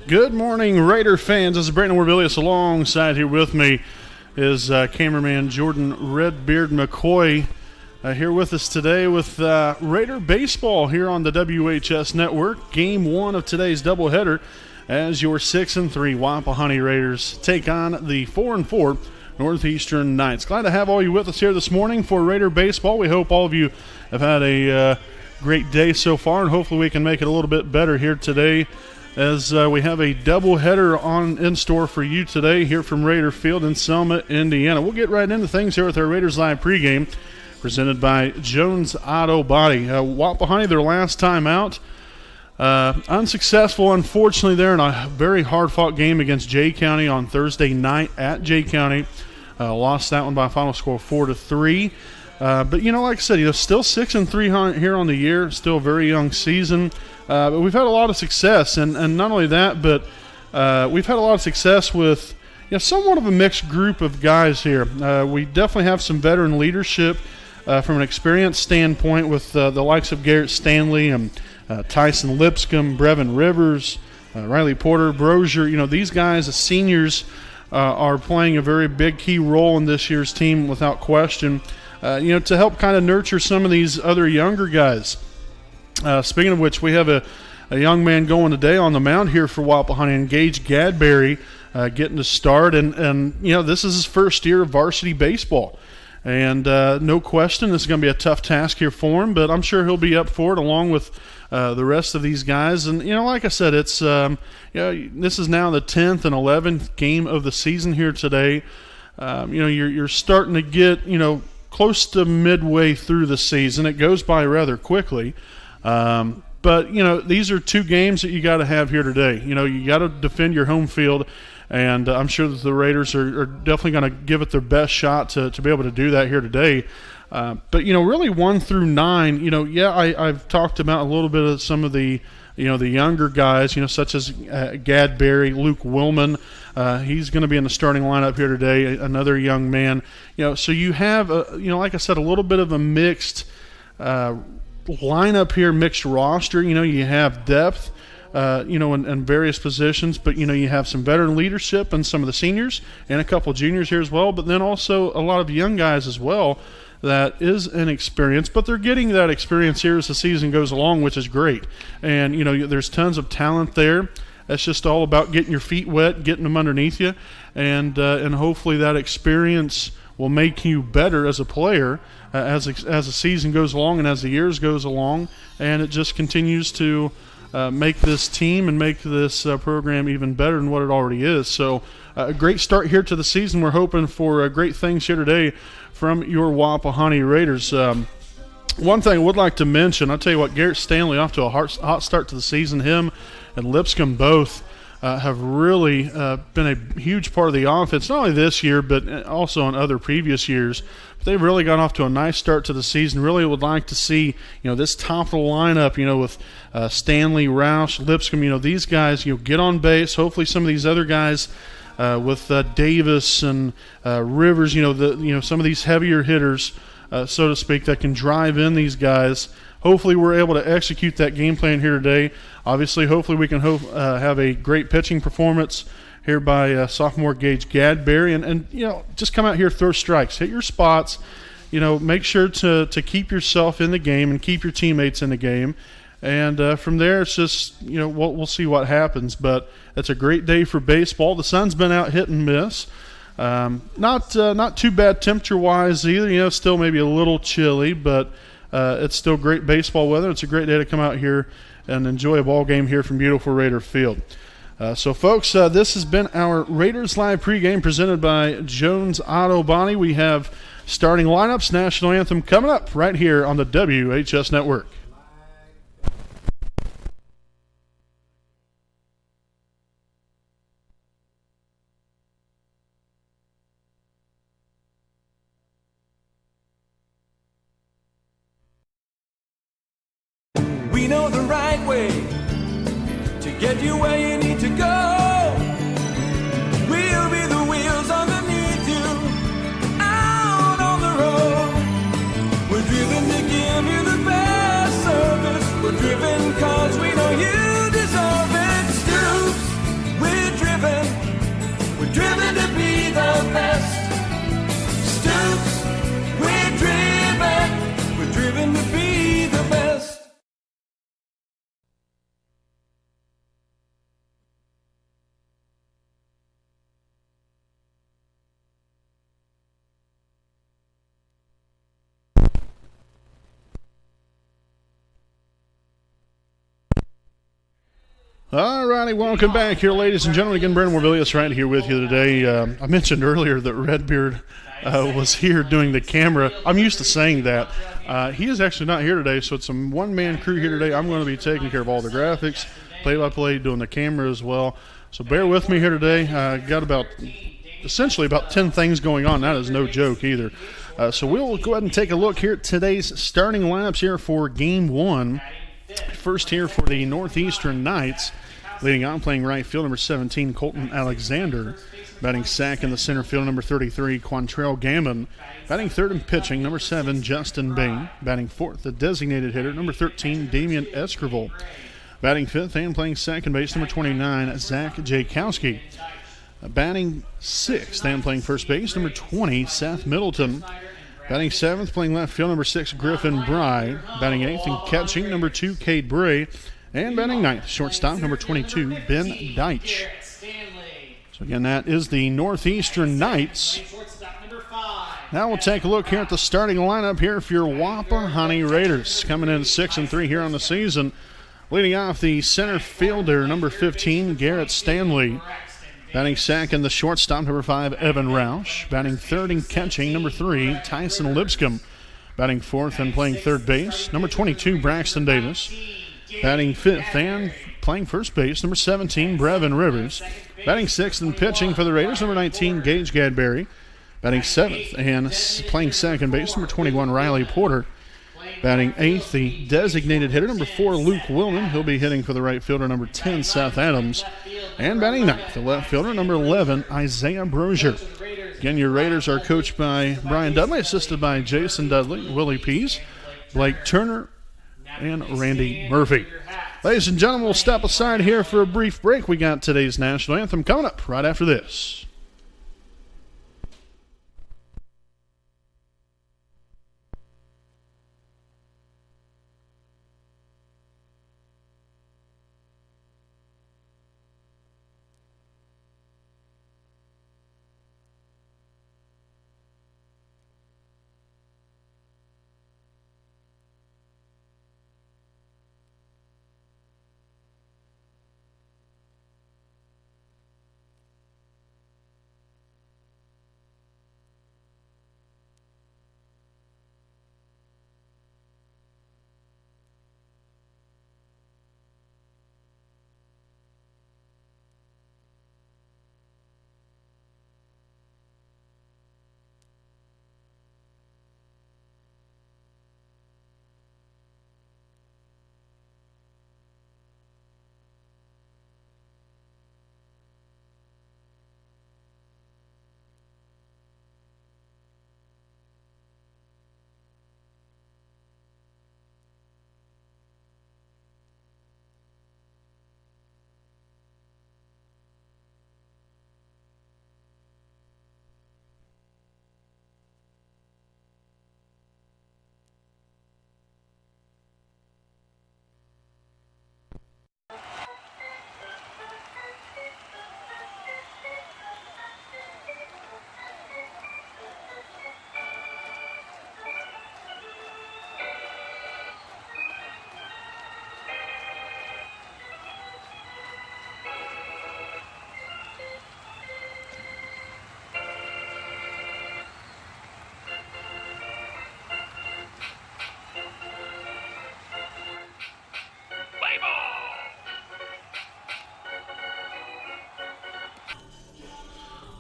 Good morning, Raider fans. This is Brandon Warbilius. Alongside here with me is cameraman Jordan Redbeard McCoy here with us today with Raider baseball here on the WHS Network. Game one of today's doubleheader as your 6-3 Wapahani Raiders take on the 4-4 Northeastern Knights. Glad to have all you with us here this morning for Raider baseball. We hope all of you have had a great day so far, and hopefully we can make it a little bit better here today as we have a doubleheader in store for you today here from Raider Field in Selma, Indiana. We'll get right into things here with our Raiders Live pregame presented by Jones Auto Body. Wapahani, their last time out, unsuccessful, unfortunately, there in a very hard-fought game against Jay County on Thursday night at Jay County. Lost that one by a final score of 4-3. But, like I said, still 6-3 here on the year, still a very young season. But we've had a lot of success, and not only that, but we've had a lot of success with somewhat of a mixed group of guys here. We definitely have some veteran leadership from an experience standpoint with the likes of Garrett Stanley and Tyson Lipscomb, Brevin Rivers, Riley Porter, Brozier. These guys, the seniors, are playing a very big key role in this year's team without question. To help kind of nurture some of these other younger guys. Speaking of which, we have a young man going today on the mound here for Wapahani, and Gage Gadberry getting to start. And this is his first year of varsity baseball. And no question, this is going to be a tough task here for him, but I'm sure he'll be up for it along with the rest of these guys. And, like I said, it's this is now the 10th and 11th game of the season here today. You're starting to get, close to midway through the season. It goes by rather quickly. But these are two games that you got to have here today. You got to defend your home field, and I'm sure that the Raiders are definitely going to give it their best shot to be able to do that here today. But, really 1 through 9, I've talked about a little bit of some of the younger guys, such as Gadberry, Luke Willman. He's going to be in the starting lineup here today, another young man. So you have, like I said, a little bit of a mixed lineup here, mixed roster. You have depth, in various positions, but, you have some veteran leadership and some of the seniors and a couple juniors here as well, but then also a lot of young guys as well. That is an experience, but they're getting that experience here as the season goes along, which is great. And, there's tons of talent there. It's just all about getting your feet wet, getting them underneath you, and hopefully that experience will make you better as a player as the season goes along and as the years goes along, and it just continues to make this team and make this program even better than what it already is. So a great start here to the season. We're hoping for great things here today from your Wapahani Raiders. One thing I would like to mention, I'll tell you what, Garrett Stanley off to a hot start to the season. Him and Lipscomb both have really been a huge part of the offense, not only this year but also in other previous years. But they've really got off to a nice start to the season. Really would like to see this top of the lineup, with Stanley, Roush, Lipscomb, these guys get on base. Hopefully some of these other guys with Davis and Rivers, some of these heavier hitters, so to speak, that can drive in these guys. Hopefully we're able to execute that game plan here today. Obviously, hopefully we can have a great pitching performance here by sophomore Gage Gadberry. And just come out here, throw strikes, hit your spots. Make sure to keep yourself in the game and keep your teammates in the game. And from there, it's just, we'll see what happens. But it's a great day for baseball. The sun's been out hit and miss. Not too bad temperature-wise either. Still maybe a little chilly, but it's still great baseball weather. It's a great day to come out here and enjoy a ball game here from beautiful Raider Field. So, folks, this has been our Raiders Live pregame presented by Jones Auto Body. We have starting lineups, national anthem coming up right here on the WHS Network. We know the right way to get you where you need to go. We'll be the wheels underneath you, out on the road. We're driven to give you the best service. We're driven cause we know you deserve it. Stoops All righty, welcome back here, ladies and gentlemen. Again, Brandon Morvillius right here with you today. I mentioned earlier that Redbeard was here doing the camera. I'm used to saying that. He is actually not here today, so it's a one-man crew here today. I'm going to be taking care of all the graphics, play-by-play, doing the camera as well. So bear with me here today. Got essentially about 10 things going on. That is no joke either. So we'll go ahead and take a look here at today's starting lineups here for Game 1. First here for the Northeastern Knights. Leading on, playing right field, number 17, Colton Alexander. Batting sack in the center field, number 33, Quantrell Gammon. Batting third and pitching, number 7, Justin Bain. Batting fourth, the designated hitter, number 13, Damian Escrival. Batting fifth and playing second base, number 29, Zach Jakowski. Batting sixth and playing first base, number 20, Seth Middleton. Batting seventh, playing left field, number 6, Griffin Bry. Batting eighth and catching, number 2, Cade Bray. And batting ninth, shortstop, number 22, Ben Deitch. So again, that is the Northeastern Knights. Now we'll take a look here at the starting lineup here for your Wapahani Raiders. Coming in 6-3 here on the season. Leading off the center fielder, number 15, Garrett Stanley. Batting second, the shortstop, number 5, Evan Roush. Batting third and catching, number 3, Tyson Lipscomb. Batting fourth and playing third base, number 22, Braxton Davis. Batting fifth and playing first base, number 17, Brevin Rivers. Batting sixth and pitching for the Raiders, number 19, Gage Gadberry. Batting seventh and playing second base, number 21, Riley Porter. Batting eighth, the designated hitter, number 4, Luke Willman. He'll be hitting for the right fielder, number 10, Seth Adams. And batting ninth, the left fielder, number 11, Isaiah Brozier. Again, your Raiders are coached by Brian Dudley, assisted by Jason Dudley, Willie Pease, Blake Turner, and Randy Murphy. Ladies and gentlemen, we'll step aside here for a brief break. We got today's national anthem coming up right after this.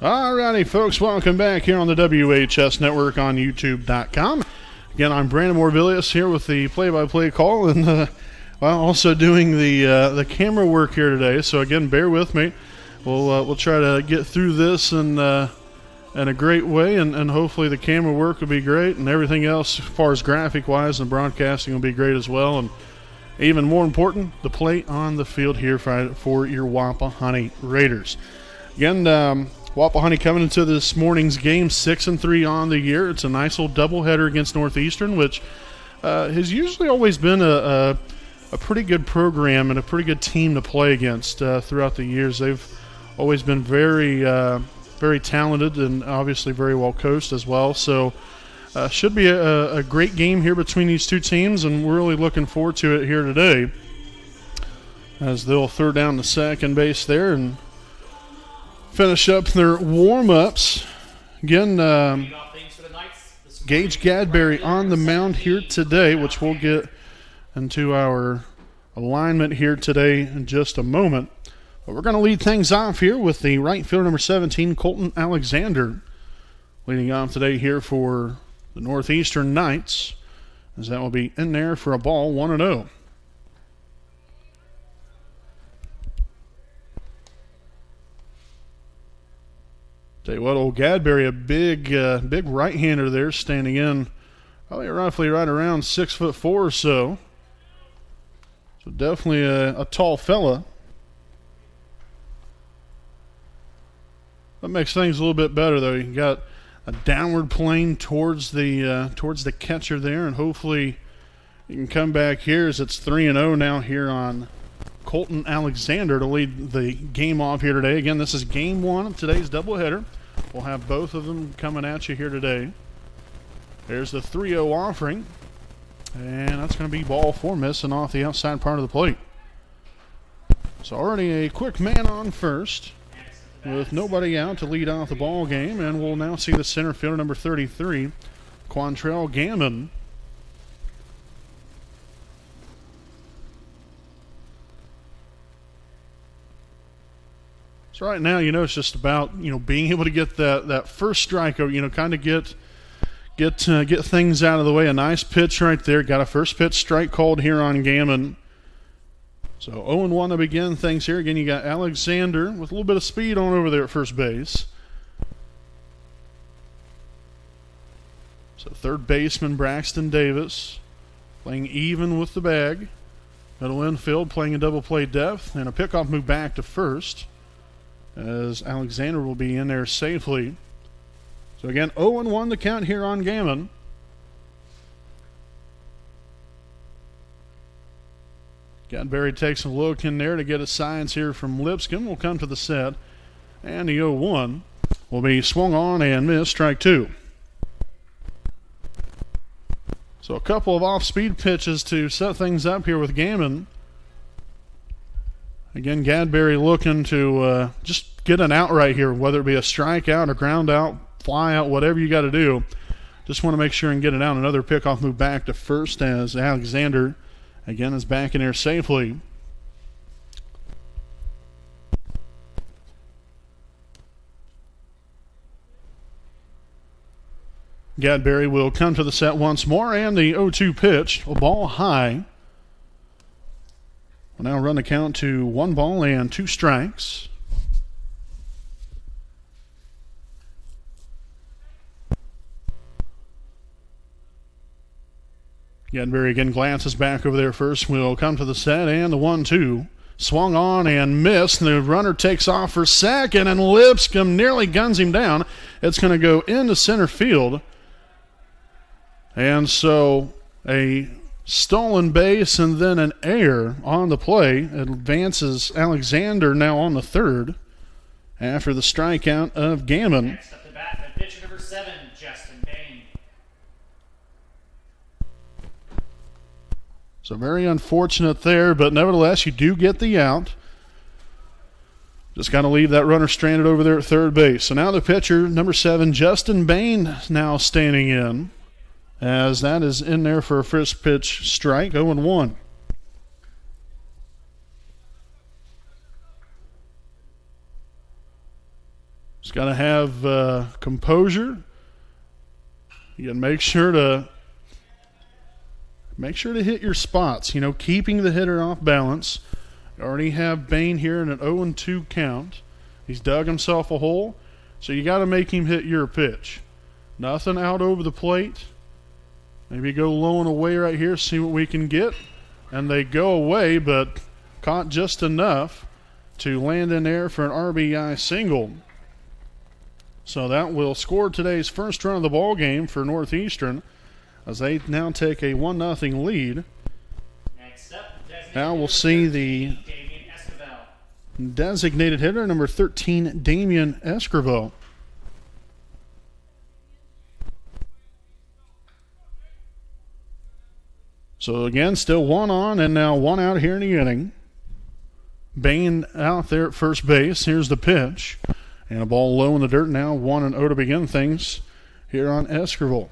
All righty, folks, welcome back here on the WHS Network on YouTube.com. Again, I'm Brandon Morvillius here with the play-by-play call and also doing the camera work here today. So again, bear with me. We'll try to get through this in a great way, and hopefully the camera work will be great, and everything else as far as graphic-wise and broadcasting will be great as well. And even more important, the play on the field here for your Wapahani Raiders. Again, Wapahani coming into this morning's game 6-3 on the year. It's a nice little doubleheader against Northeastern, which has usually always been a pretty good program and a pretty good team to play against throughout the years. They've always been very, very talented and obviously very well coached as well. So should be a great game here between these two teams, and we're really looking forward to it here today. as they'll throw down the second base there and finish up their warm-ups. Again, Gage Gadberry on the mound here today, which we'll get into our alignment here today in just a moment. But we're going to lead things off here with the right fielder number 17, Colton Alexander, leading off today here for the Northeastern Knights, as that will be in there for a ball, 1-0. Tell you what, old Gadberry, a big right-hander there, standing in probably roughly right around 6'4" or so. So definitely a tall fella. That makes things a little bit better, though. You got a downward plane towards the catcher there, and hopefully you can come back here as it's 3-0 now here on Colton Alexander to lead the game off here today. Again, this is game one of today's doubleheader. We'll have both of them coming at you here today. There's the 3-0 offering, and that's going to be ball 4, missing off the outside part of the plate. So already a quick man on first with nobody out to lead off the ball game, and we'll now see the center fielder number 33, Quantrell Gammon. So right now, it's just about, being able to get that first strikeout, kind of get things out of the way. A nice pitch right there. Got a first pitch strike called here on Gammon. So 0-1 to begin things here. Again, you got Alexander with a little bit of speed on over there at first base. So third baseman Braxton Davis playing even with the bag. Middle infield playing a double play depth, and a pickoff move back to first, as Alexander will be in there safely. So again, 0-1 the count here on Gammon. Gadberry takes a look in there to get a signs here from Lipscomb. Will come to the set, and the 0-1 will be swung on and missed, strike 2. So a couple of off-speed pitches to set things up here with Gammon. Again, Gadberry looking to just get an out right here, whether it be a strikeout, a ground out, fly out, whatever you got to do. Just want to make sure and get it out. Another pickoff move back to first as Alexander, again, is back in there safely. Gadberry will come to the set once more, and the 0-2 pitch, a ball high. We'll now run the count to 1 ball and 2 strikes. Gadberry again glances back over there first. Will come to the set, and the 1-2 swung on and missed. The runner takes off for second, and Lipscomb nearly guns him down. It's going to go into center field. And so a stolen base and then an error on the play advances Alexander now on the third after the strikeout of Gammon. Next up to bat, the pitcher number 7, Justin Bain. So very unfortunate there, but nevertheless, you do get the out. Just got to leave that runner stranded over there at third base. So now the pitcher, number 7, Justin Bain, now standing in, as that is in there for a first pitch strike, 0-1. Just got to have composure. You got to make sure to hit your spots. Keeping the hitter off balance. You already have Bain here in an 0-2 count. He's dug himself a hole, so you got to make him hit your pitch. Nothing out over the plate. Maybe go low and away right here, see what we can get. And they go away, but caught just enough to land in there for an RBI single. So that will score today's first run of the ball game for Northeastern, as they now take a 1-0 lead. Next up, Now we'll see the designated hitter, number 13, Damian Escrivo. So again, still 1 on and now 1 out here in the inning. Bain out there at first base. Here's the pitch. And a ball low in the dirt now. 1-0 to begin things here on Eskerville.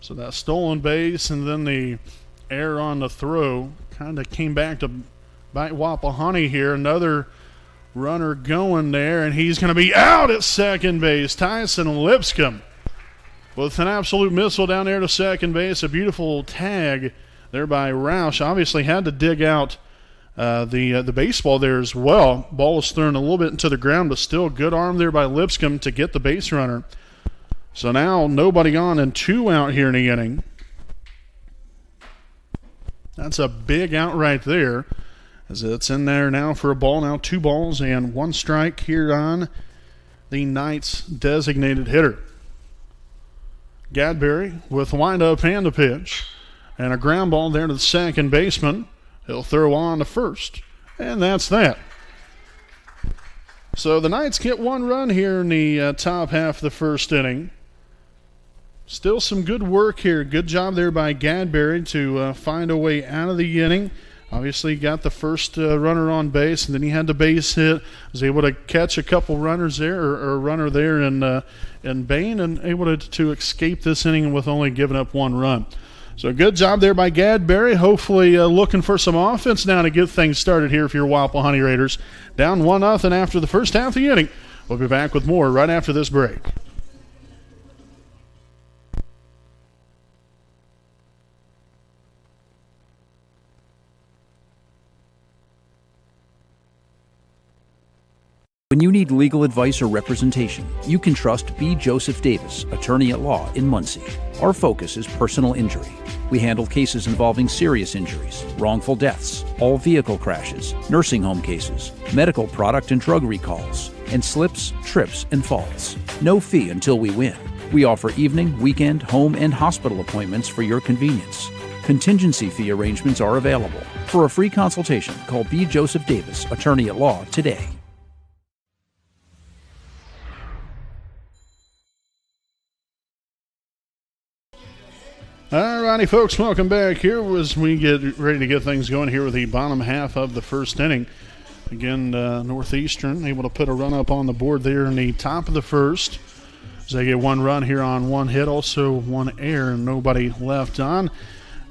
So that stolen base and then the error on the throw kind of came back to bite Wapahani here. Another runner going there, and he's going to be out at second base. Tyson Lipscomb with an absolute missile down there to second base. A beautiful tag there by Roush. Obviously had to dig out the baseball there as well. Ball was thrown a little bit into the ground, but still good arm there by Lipscomb to get the base runner. So now nobody on and 2 out here in the inning. That's a big out right there, as it's in there now for a ball. Now 2 balls and 1 strike here on the Knights' designated hitter. Gadberry with windup and the pitch. And a ground ball there to the second baseman. He'll throw on to first. And that's that. So the Knights get 1 run here in the top half of the first inning. Still some good work here. Good job there by Gadberry to find a way out of the inning. Obviously got the first runner on base, and then he had the base hit. Was able to catch a couple runners there, or a runner there in Bain, and able to escape this inning with only giving up 1 run. So good job there by Gadberry. Hopefully looking for some offense now to get things started here for your Wapahani Raiders. Down 1-0 after the first half of the inning. We'll be back with more right after this break. When you need legal advice or representation, you can trust B. Joseph Davis, attorney at law in Muncie. Our focus is personal injury. We handle cases involving serious injuries, wrongful deaths, all vehicle crashes, nursing home cases, medical product and drug recalls, and slips, trips, and falls. No fee until we win. We offer evening, weekend, home, and hospital appointments for your convenience. Contingency fee arrangements are available. For a free consultation, call B. Joseph Davis, attorney at law, today. All righty, folks, welcome back here as we get ready to get things going here with the bottom half of the first inning. Again, Northeastern able to put a run up on the board there in the top of the first. As they get 1 run here on 1 hit, also 1 error, and nobody left on.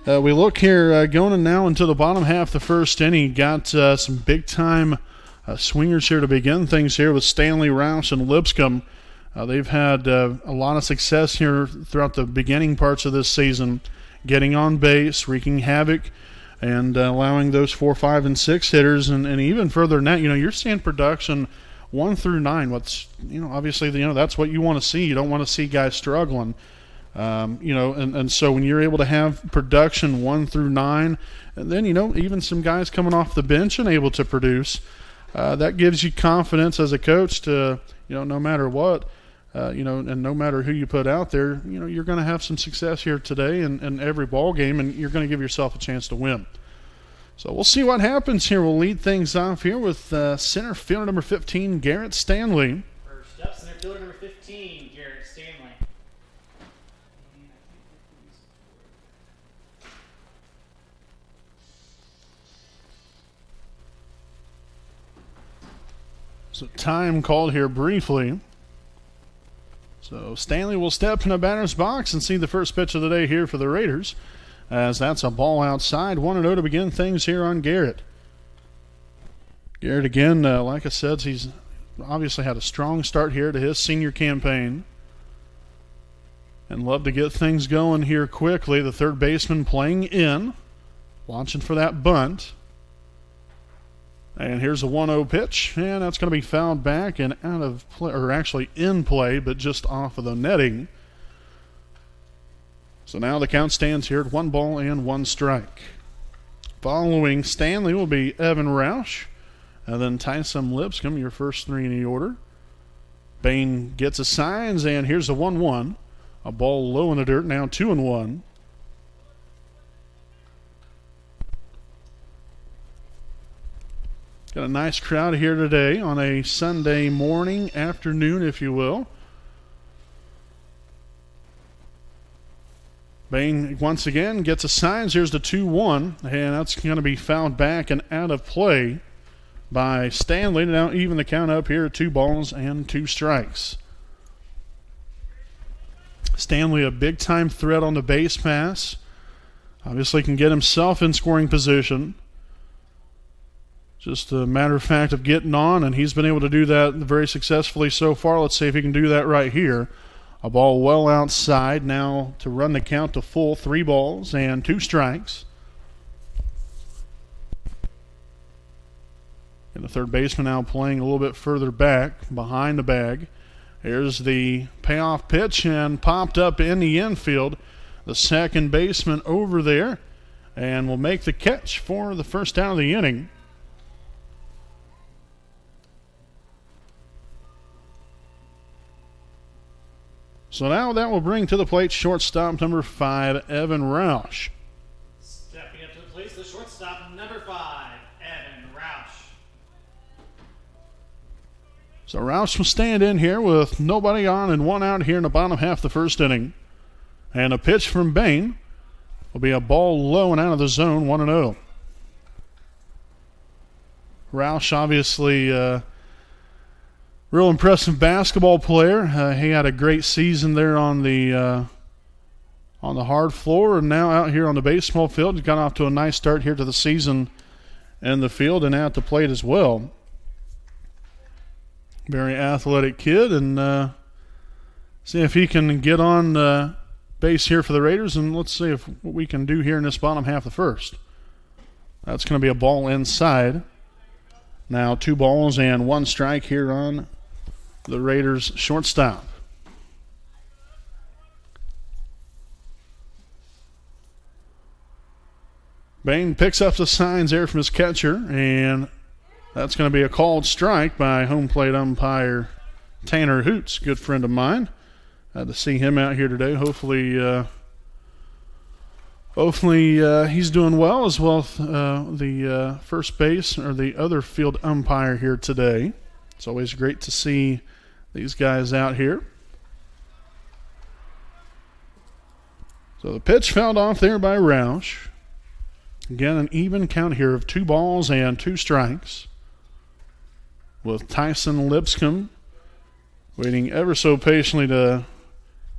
We look here going now into the bottom half of the first inning. Got some big-time swingers here to begin things here with Stanley, Rouse, and Lipscomb. They've had a lot of success here throughout the beginning parts of this season, getting on base, wreaking havoc, and allowing those 4, 5, and 6 hitters, and even further than that, you're seeing production 1 through 9. What's obviously that's what you want to see. You don't want to see guys struggling, and so when you're able to have production 1 through 9, and then even some guys coming off the bench and able to produce, that gives you confidence as a coach to no matter what. And no matter who you put out there, you're going to have some success here today in every ball game, and you're going to give yourself a chance to win. So we'll see what happens here. We'll lead things off here with center fielder number 15, Garrett Stanley. First up, center fielder number 15, Garrett Stanley. So time called here briefly. So Stanley will step in a batter's box and see the first pitch of the day here for the Raiders, as that's a ball outside. 1-0 to begin things here on Garrett. Garrett, again, like I said, he's obviously had a strong start here to his senior campaign and love to get things going here quickly. The third baseman playing in, watching for that bunt. And here's a 1-0 pitch, and that's going to be fouled back and out of play, or actually in play, but just off of the netting. So now the count stands here at 1 ball and 1 strike. Following Stanley will be Evan Roush, and then Tyson Lipscomb, your first 3 in the order. Bain gets a signs, and here's a 1-1. A ball low in the dirt, now 2-1. Got a nice crowd here today on a Sunday morning, afternoon, if you will. Bain once again gets a signs. Here's the 2-1, and that's going to be fouled back and out of play by Stanley. Now even the count up here at 2 balls and 2 strikes. Stanley, a big-time threat on the base pass. Obviously can get himself in scoring position. Just a matter of fact of getting on, and he's been able to do that very successfully so far. Let's see if he can do that right here. A ball well outside now to run the count to full. 3 balls and 2 strikes. And the third baseman now playing a little bit further back behind the bag. Here's the payoff pitch and popped up in the infield. The second baseman over there and will make the catch for the first out of the inning. So now that will bring to the plate shortstop number 5, Evan Roush. Stepping up to the plate, the shortstop number 5, Evan Roush. So Roush will stand in here with nobody on and 1 out here in the bottom half of the first inning. And a pitch from Bain will be a ball low and out of the zone, 1-0. Roush obviously real impressive basketball player. He had a great season there on the hard floor, and now out here on the baseball field. He got off to a nice start here to the season in the field and at the plate as well. Very athletic kid, and see if he can get on base here for the Raiders, and let's see if what we can do here in this bottom half of the first. That's going to be a ball inside. Now 2 balls and 1 strike here on the Raiders shortstop. Bain picks up the signs there from his catcher, and that's going to be a called strike by home plate umpire Tanner Hoots, good friend of mine. Had to see him out here today. Hopefully he's doing well, as well as the first base or the other field umpire here today. It's always great to see these guys out here. So the pitch fouled off there by Roush. Again, an even count here of 2 balls and 2 strikes, with Tyson Lipscomb waiting ever so patiently to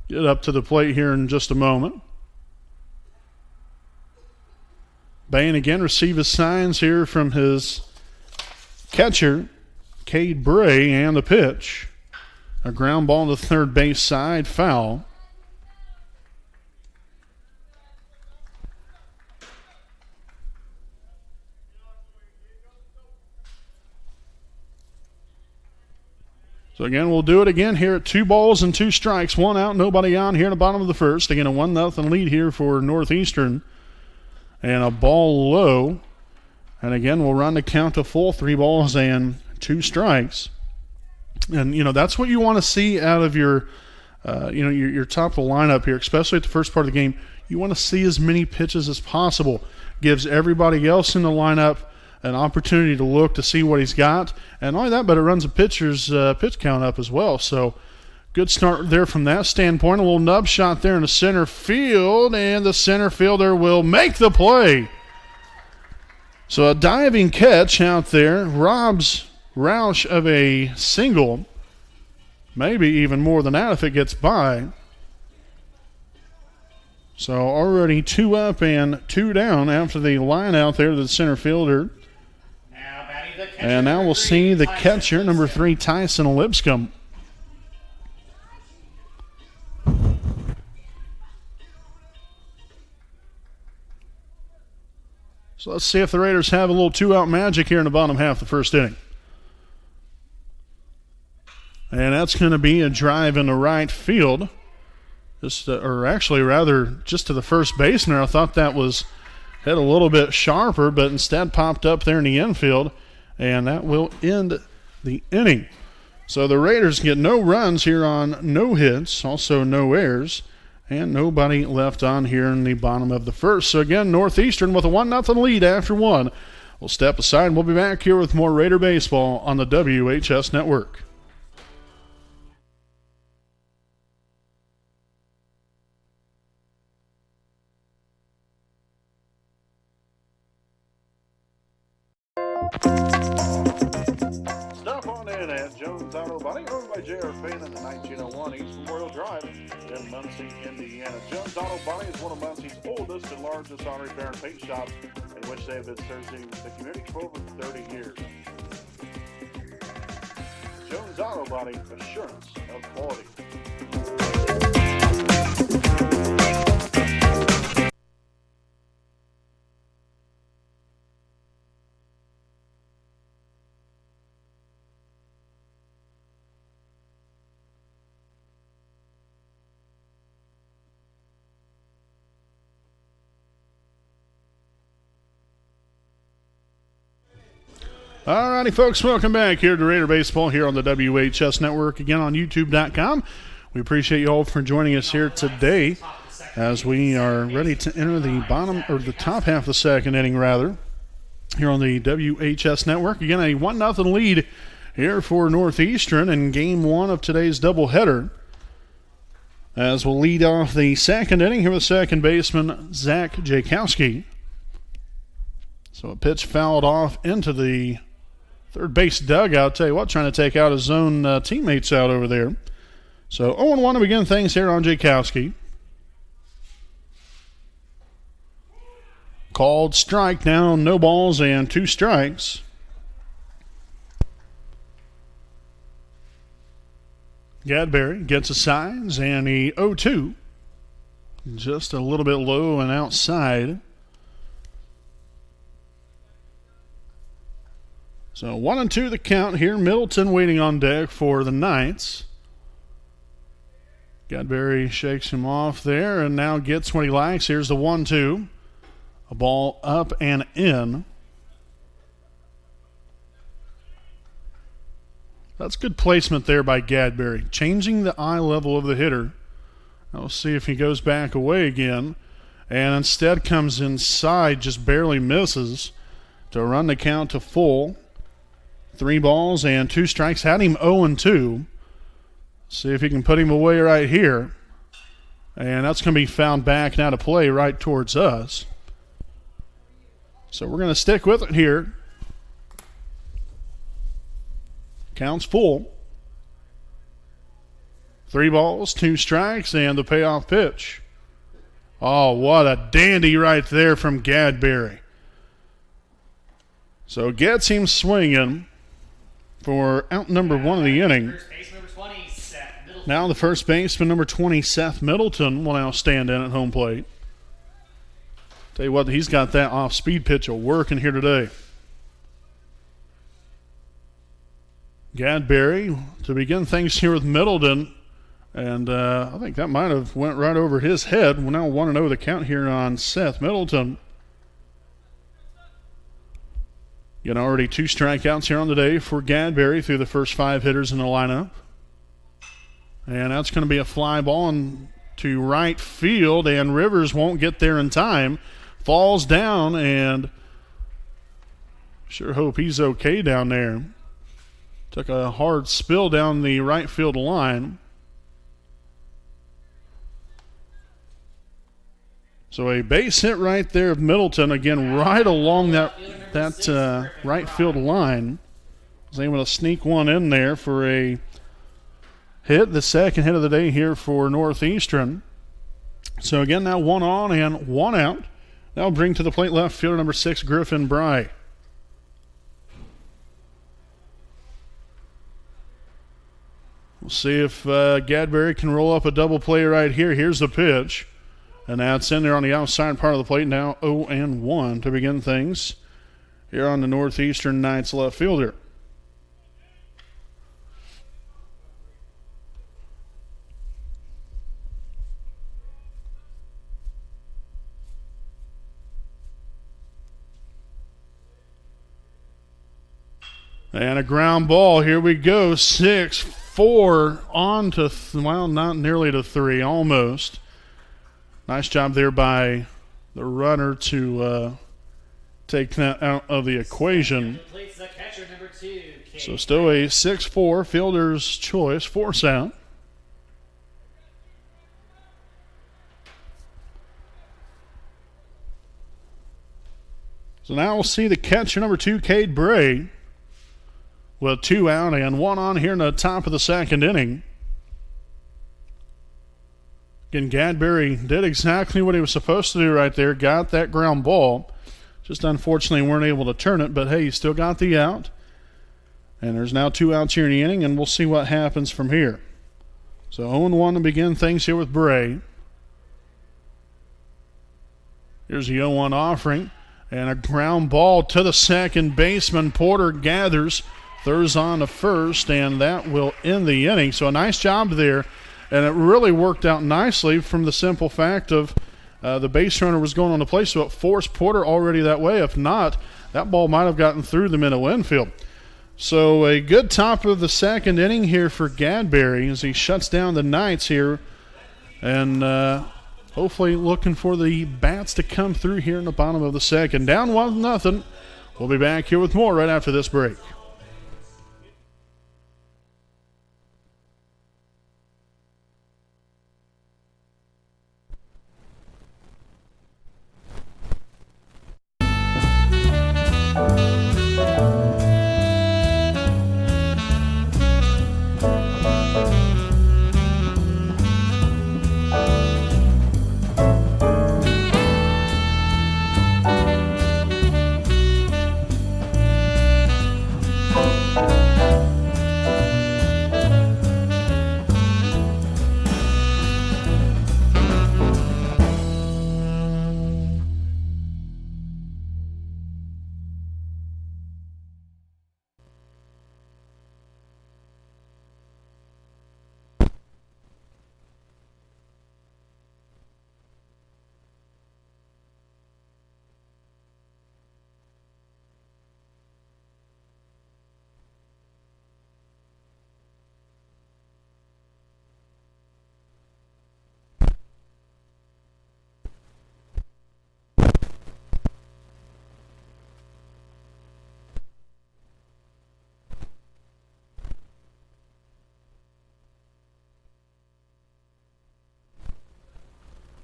get up to the plate here in just a moment. Bain again receives his signs here from his catcher, Cade Bray, and the pitch. A ground ball to third base side, foul. So again, we'll do it again here at 2 balls and 2 strikes, 1 out, nobody on here in the bottom of the first. Again, a 1-0 lead here for Northeastern. And a ball low. And again, we'll run the count to full, 3 balls and 2 strikes. And, that's what you want to see out of your top of the lineup here, especially at the first part of the game. You want to see as many pitches as possible. Gives everybody else in the lineup an opportunity to look to see what he's got. And not only that, but it runs a pitcher's pitch count up as well. So good start there from that standpoint. A little nub shot there in the center field, and the center fielder will make the play. So a diving catch out there robs Roush of a single, maybe even more than that if it gets by. So already 2 up and 2 down after the line out there to the center fielder. And now we'll see the catcher, number 3, Tyson Lipscomb. So let's see if the Raiders have a little 2-out magic here in the bottom half of the first inning. And that's going to be a drive in the right field. Just to the first base there. I thought that was hit a little bit sharper, but instead popped up there in the infield. And that will end the inning. So the Raiders get no runs here on no hits, also no errors, and nobody left on here in the bottom of the first. So again, Northeastern with a 1-0 lead after 1. We'll step aside and we'll be back here with more Raider baseball on the WHS Network. Stop on in at Jones Auto Body, owned by J.R. Payne in the 1901 East Memorial Drive in Muncie, Indiana. Jones Auto Body is one of Muncie's oldest and largest auto repair and paint shops, in which they have been serving the community for over 30 years. Jones Auto Body, assurance of quality. Alrighty, folks, welcome back here to Raider Baseball here on the WHS Network, again on YouTube.com. We appreciate you all for joining us here today as we are ready to enter the top half of the second inning, rather, here on the WHS Network. Again, a 1-0 lead here for Northeastern in Game 1 of today's doubleheader. As we'll lead off the second inning here with second baseman Zach Jakowski. So a pitch fouled off into the third base dugout. Tell you what, trying to take out his own teammates out over there. So 0-1 to begin things here on Jakowski. Called strike now, no balls and 2 strikes. Gadberry gets a signs and he 0-2. Just a little bit low and outside. So 1-2 the count here. Middleton waiting on deck for the Knights. Gadberry shakes him off there and now gets what he likes. Here's the 1-2. A ball up and in. That's good placement there by Gadberry. Changing the eye level of the hitter. Now we'll see if he goes back away again. And instead comes inside, just barely misses to run the count to full. 3 balls and 2 strikes. Had him 0-2. See if he can put him away right here. And that's going to be found back now to play right towards us. So we're going to stick with it here. Count's full. 3 balls, 2 strikes, and the payoff pitch. Oh, what a dandy right there from Gadberry. So gets him swinging for out number 1 of the inning. Now the first baseman, number 20, Seth Middleton, will now stand in at home plate. Tell you what, he's got that off-speed pitch working here today. Gadberry to begin things here with Middleton. And I think that might have went right over his head. We'll now 1-0 the count here on Seth Middleton. Again, already 2 strikeouts here on the day for Gadberry through the first 5 hitters in the lineup. And that's going to be a fly ball to right field, and Rivers won't get there in time. Falls down, and sure hope he's okay down there. Took a hard spill down the right field line. So a base hit right there of Middleton, again, right along that right field line. Was able to sneak one in there for a hit, the second hit of the day here for Northeastern. So again, now 1 on and 1 out. That'll bring to the plate left fielder number 6, Griffin Bry. We'll see if Gadberry can roll up a double play right here. Here's the pitch. And that's in there on the outside part of the plate. Now 0-1 to begin things here on the Northeastern Knights left fielder. And a ground ball. Here we go. 6-4 on to, well, not nearly to 3, almost. Nice job there by the runner to take that out of the equation. Plates the catcher, number 2, Cade. So still a 6-4 fielder's choice, force out. So now we'll see the catcher, number 2, Cade Bray, with 2 out and 1 on here in the top of the second inning. Again, Gadberry did exactly what he was supposed to do right there, got that ground ball. Just unfortunately weren't able to turn it, but hey, he still got the out. And there's now 2 outs here in the inning, and we'll see what happens from here. So 0-1 to begin things here with Bray. Here's the 0-1 offering, and a ground ball to the second baseman. Porter gathers, throws on to first, and that will end the inning. So a nice job there. And it really worked out nicely from the simple fact of the base runner was going on the play, so it forced Porter already that way. If not, that ball might have gotten through the middle infield. So a good top of the second inning here for Gadberry as he shuts down the Knights here. And hopefully looking for the bats to come through here in the bottom of the second. Down 1-0. We'll be back here with more right after this break.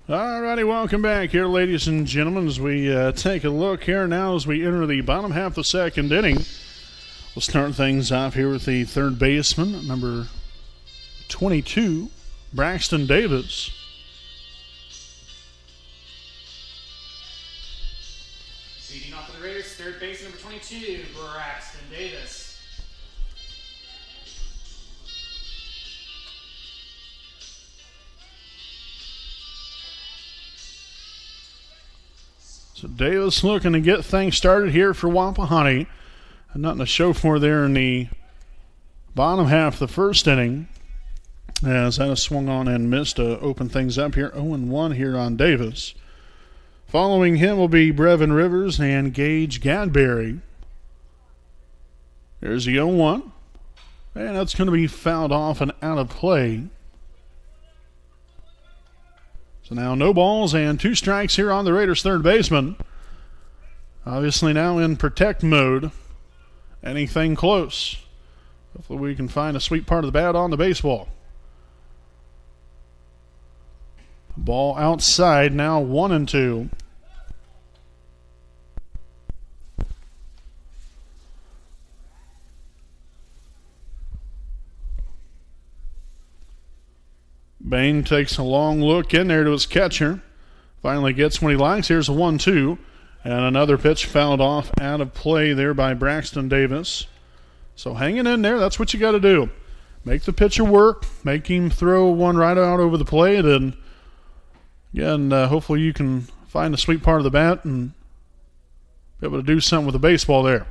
Alrighty, welcome back here, ladies and gentlemen, as we take a look here now as we enter the bottom half of the second inning. We'll start things off here with the third baseman, number 22, Braxton Davis. Leading off for the Raiders, third base number 22, Braxton Davis. So Davis looking to get things started here for Wapahani. Nothing to show for there in the bottom half of the first inning. As that has swung on and missed to open things up here. 0-1 here on Davis. Following him will be Brevin Rivers and Gage Gadberry. There's the 0-1. And that's going to be fouled off and out of play. So now no balls and 2 strikes here on the Raiders' third baseman. Obviously now in protect mode. Anything close. Hopefully we can find a sweet part of the bat on the baseball. Ball outside now 1-2. Bain takes a long look in there to his catcher. Finally gets what he likes. Here's a 1-2. And another pitch fouled off out of play there by Braxton Davis. So hanging in there, that's what you got to do. Make the pitcher work. Make him throw one right out over the plate. And again, hopefully you can find the sweet part of the bat and be able to do something with the baseball there.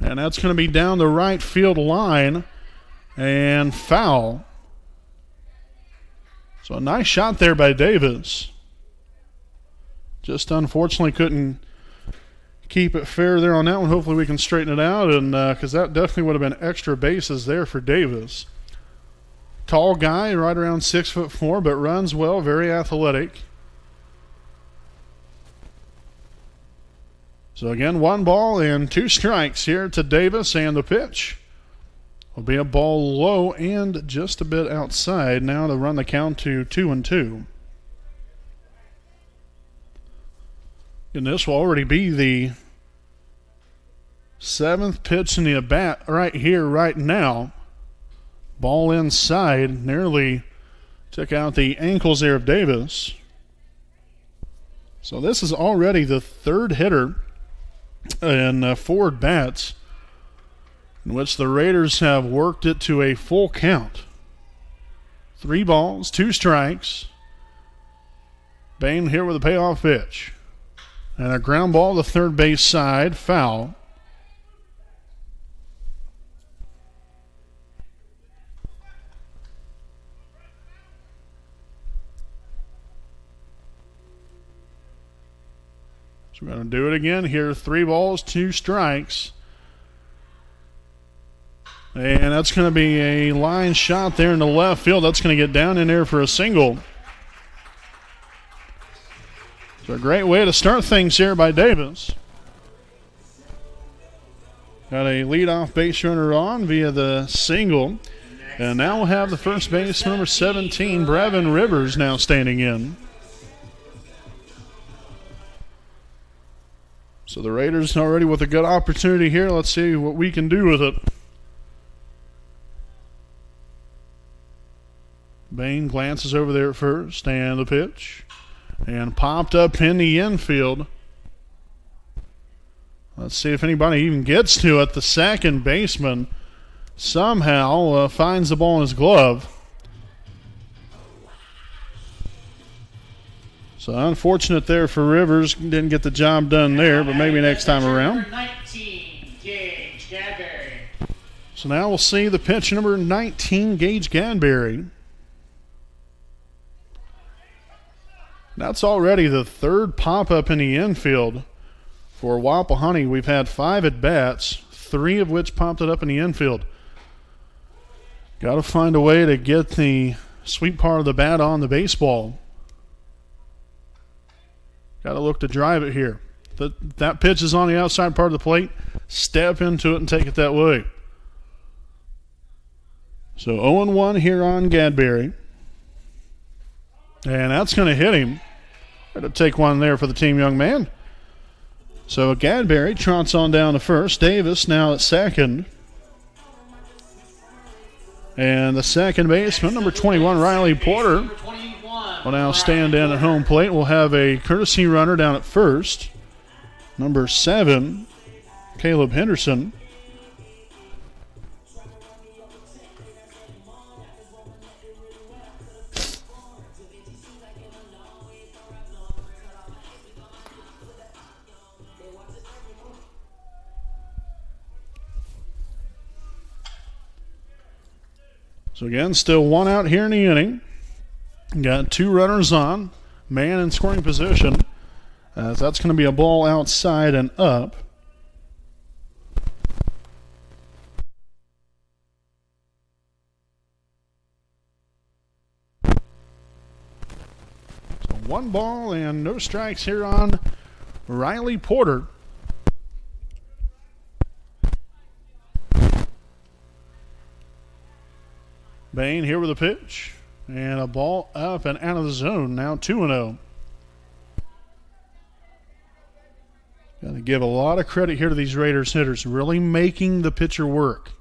And that's going to be down the right field line and foul. So a nice shot there by Davis. Just unfortunately couldn't keep it fair there on that one. Hopefully we can straighten it out, and because that definitely would have been extra bases there for Davis. Tall guy, right around 6'4", but runs well, very athletic. So again, 1 ball and 2 strikes here to Davis, and the pitch will be a ball low and just a bit outside now to run the count to 2-2. And this will already be the 7th pitch in the at-bat right here, right now. Ball inside, nearly took out the ankles there of Davis. So this is already the 3rd hitter in 4 at-bats in which the Raiders have worked it to a full count. 3 balls, 2 strikes. Bain here with a payoff pitch. And a ground ball to third base side, foul. So we're going to do it again here. 3 balls, 2 strikes. And that's going to be a line shot there in the left field. That's going to get down in there for a single. So a great way to start things here by Davis. Got a leadoff base runner on via the single. And now we'll have the first base, number 17, Brevin Rivers, now standing in. So the Raiders already with a good opportunity here. Let's see what we can do with it. Bain glances over there at first, and the pitch. And popped up in the infield. Let's see if anybody even gets to it. The second baseman somehow finds the ball in his glove. So unfortunate there for Rivers. Didn't get the job done there, but maybe next time around. 19, Gage Gadberry. So now we'll see the pitch, number 19, Gage Gadberry. That's already the 3rd pop-up in the infield for Wapahani. We've had 5 at-bats, 3 of which popped it up in the infield. Got to find a way to get the sweet part of the bat on the baseball. Got to look to drive it here. That pitch is on the outside part of the plate. Step into it and take it that way. So 0-1 here on Gadberry. And that's going to hit him. Got to take one there for the team, young man. So Gadberry trots on down to first. Davis now at second. And the second baseman, number 21, Riley Porter, will now stand in at home plate. We'll have a courtesy runner down at first. Number 7, Caleb Henderson. So again, still 1 out here in the inning. Got 2 runners on, man in scoring position. So that's going to be a ball outside and up. So 1 ball and no strikes here on Riley Porter. Bain here with a pitch. And a ball up and out of the zone. Now 2-0. Got to give a lot of credit here to these Raiders hitters. Really making the pitcher work.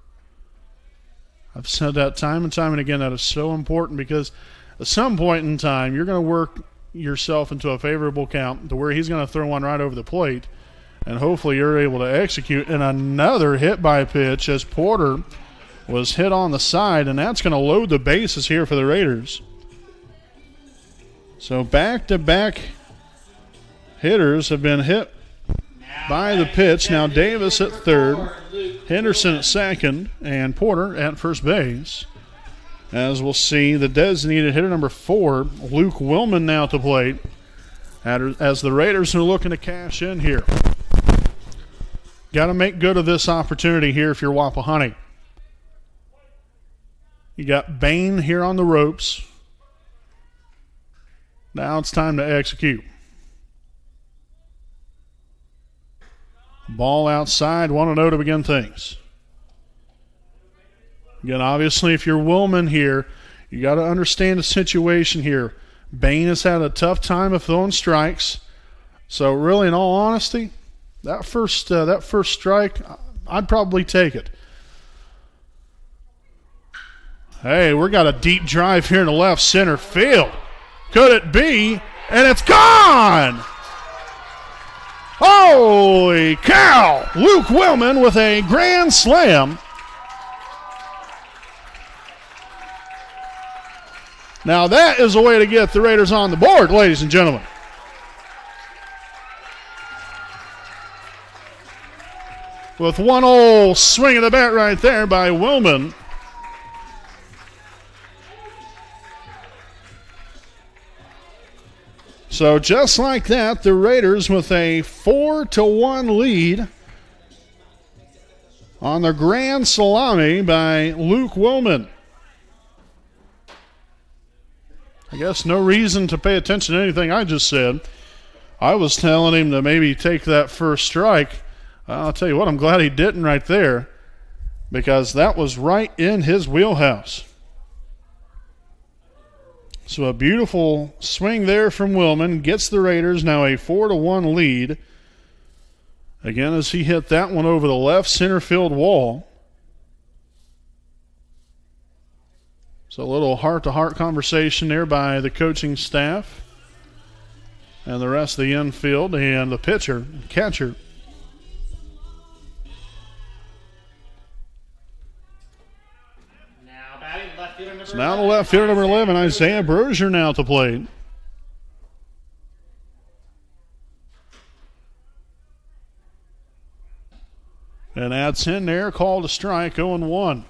I've said that time and time and again. That is so important because at some point in time, you're going to work yourself into a favorable count to where he's going to throw one right over the plate. And hopefully you're able to execute. And another hit by pitch as Porter was hit on the side, and that's going to load the bases here for the Raiders. So back-to-back hitters have been hit by the pitch. Now Davis at third, Henderson at second, and Porter at first base. As we'll see, the designated hitter number 4, Luke Willman, now to plate, as the Raiders are looking to cash in here. Got to make good of this opportunity here if you're Wapahani. You got Bain here on the ropes. Now it's time to execute. Ball outside, 1-0 to begin things. Again, obviously, if you're Wilman here, you got to understand the situation here. Bain has had a tough time of throwing strikes. So really, in all honesty, that first strike, I'd probably take it. Hey, we got a deep drive here in the left center field. Could it be? And it's gone! Holy cow! Luke Willman with a grand slam. Now that is a way to get the Raiders on the board, ladies and gentlemen. With one old swing of the bat right there by Willman. So just like that, the Raiders with a 4-1 lead on the grand salami by Luke Willman. I guess no reason to pay attention to anything I just said. I was telling him to maybe take that first strike. I'll tell you what, I'm glad he didn't right there, because that was right in his wheelhouse. So a beautiful swing there from Willman gets the Raiders now a 4-1 lead. Again, as he hit that one over the left center field wall. So a little heart-to-heart conversation there by the coaching staff and the rest of the infield and the pitcher, catcher. So now the left fielder number 11, Isaiah Brozier, now to play. And that's in there, called a strike, 0-1.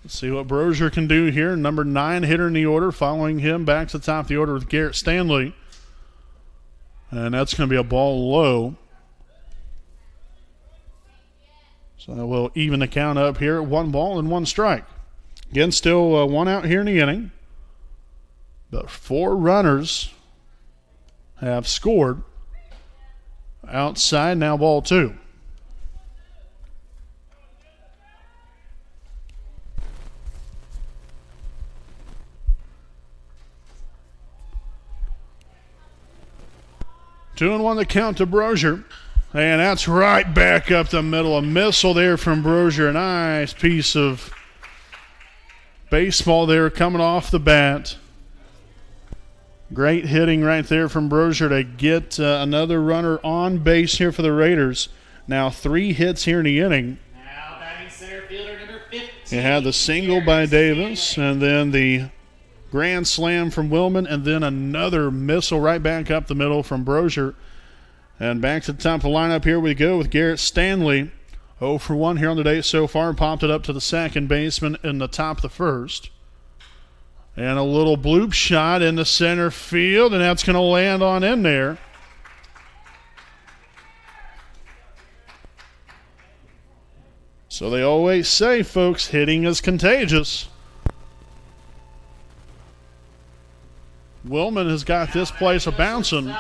Let's see what Brozier can do here. Number 9 hitter in the order, following him back to the top of the order with Garrett Stanley. And that's going to be a ball low. So we'll even the count up here at 1 ball and 1 strike. Again, still 1 out here in the inning. But 4 runners have scored. Outside, now ball 2. Two and 1 the count to Brozier. And that's right back up the middle. A missile there from Brozier. A nice piece of baseball there coming off the bat. Great hitting right there from Brozier to get another runner on base here for the Raiders. Now 3 hits here in the inning. Now batting center fielder number 15. You had the single by Davis, and then the grand slam from Willman, and then another missile right back up the middle from Brozier. And back to the top of the lineup, here we go with Garrett Stanley. 0 for 1 here on the day so far. Popped it up to the second baseman in the top of the first. And a little bloop shot in the center field, and that's going to land on in there. So they always say, folks, hitting is contagious. Willman has got this place a-bouncing.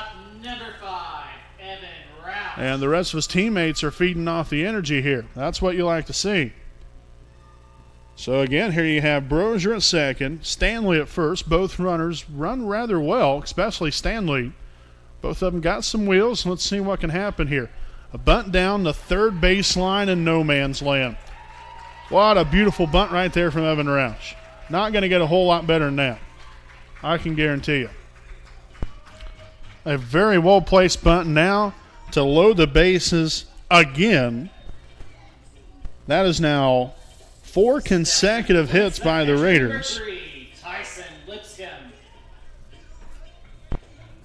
And the rest of his teammates are feeding off the energy here. That's what you like to see. So again, here you have Brozier at second, Stanley at first. Both runners run rather well, especially Stanley. Both of them got some wheels. Let's see what can happen here. A bunt down the third baseline in no man's land. What a beautiful bunt right there from Evan Roush. Not going to get a whole lot better than that, I can guarantee you. A very well-placed bunt now to load the bases again. That is now 4 consecutive hits by the Raiders.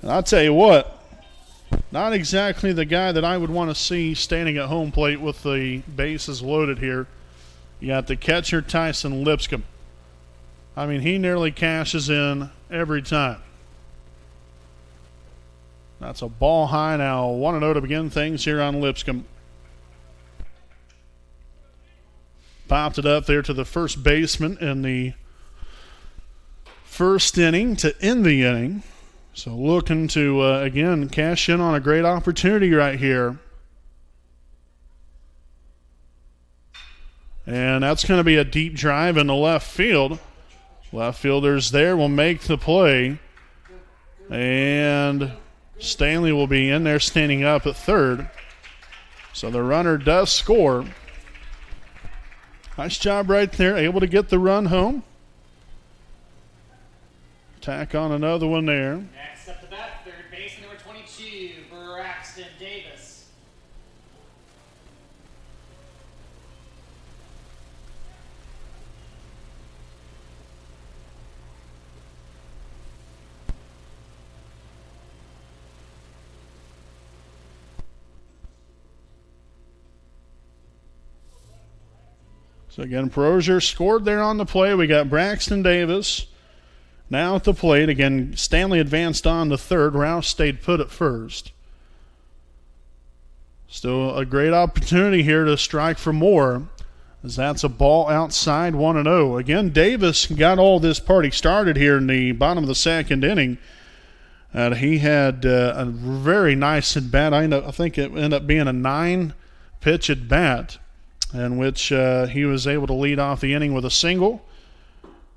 And I'll tell you what, not exactly the guy that I would want to see standing at home plate with the bases loaded here. You got the catcher, Tyson Lipscomb. I mean, he nearly cashes in every time. That's a ball high now. 1-0 to begin things here on Lipscomb. Popped it up there to the first baseman in the first inning to end the inning. So looking to, again, cash in on a great opportunity right here. And that's going to be a deep drive in the left field. Left fielders there will make the play. And Stanley will be in there standing up at third. So the runner does score. Nice job right there, able to get the run home. Tack on another one there. Next up the bat, third base, number 22, Braxton Davis. So again, Prosier scored there on the play. We got Braxton Davis now at the plate. Again, Stanley advanced on to third. Rouse stayed put at first. Still a great opportunity here to strike for more, as that's a ball outside 1-0. Again, Davis got all this party started here in the bottom of the second inning. He had a very nice at bat. I think it ended up being a 9-pitch at bat, in which he was able to lead off the inning with a single.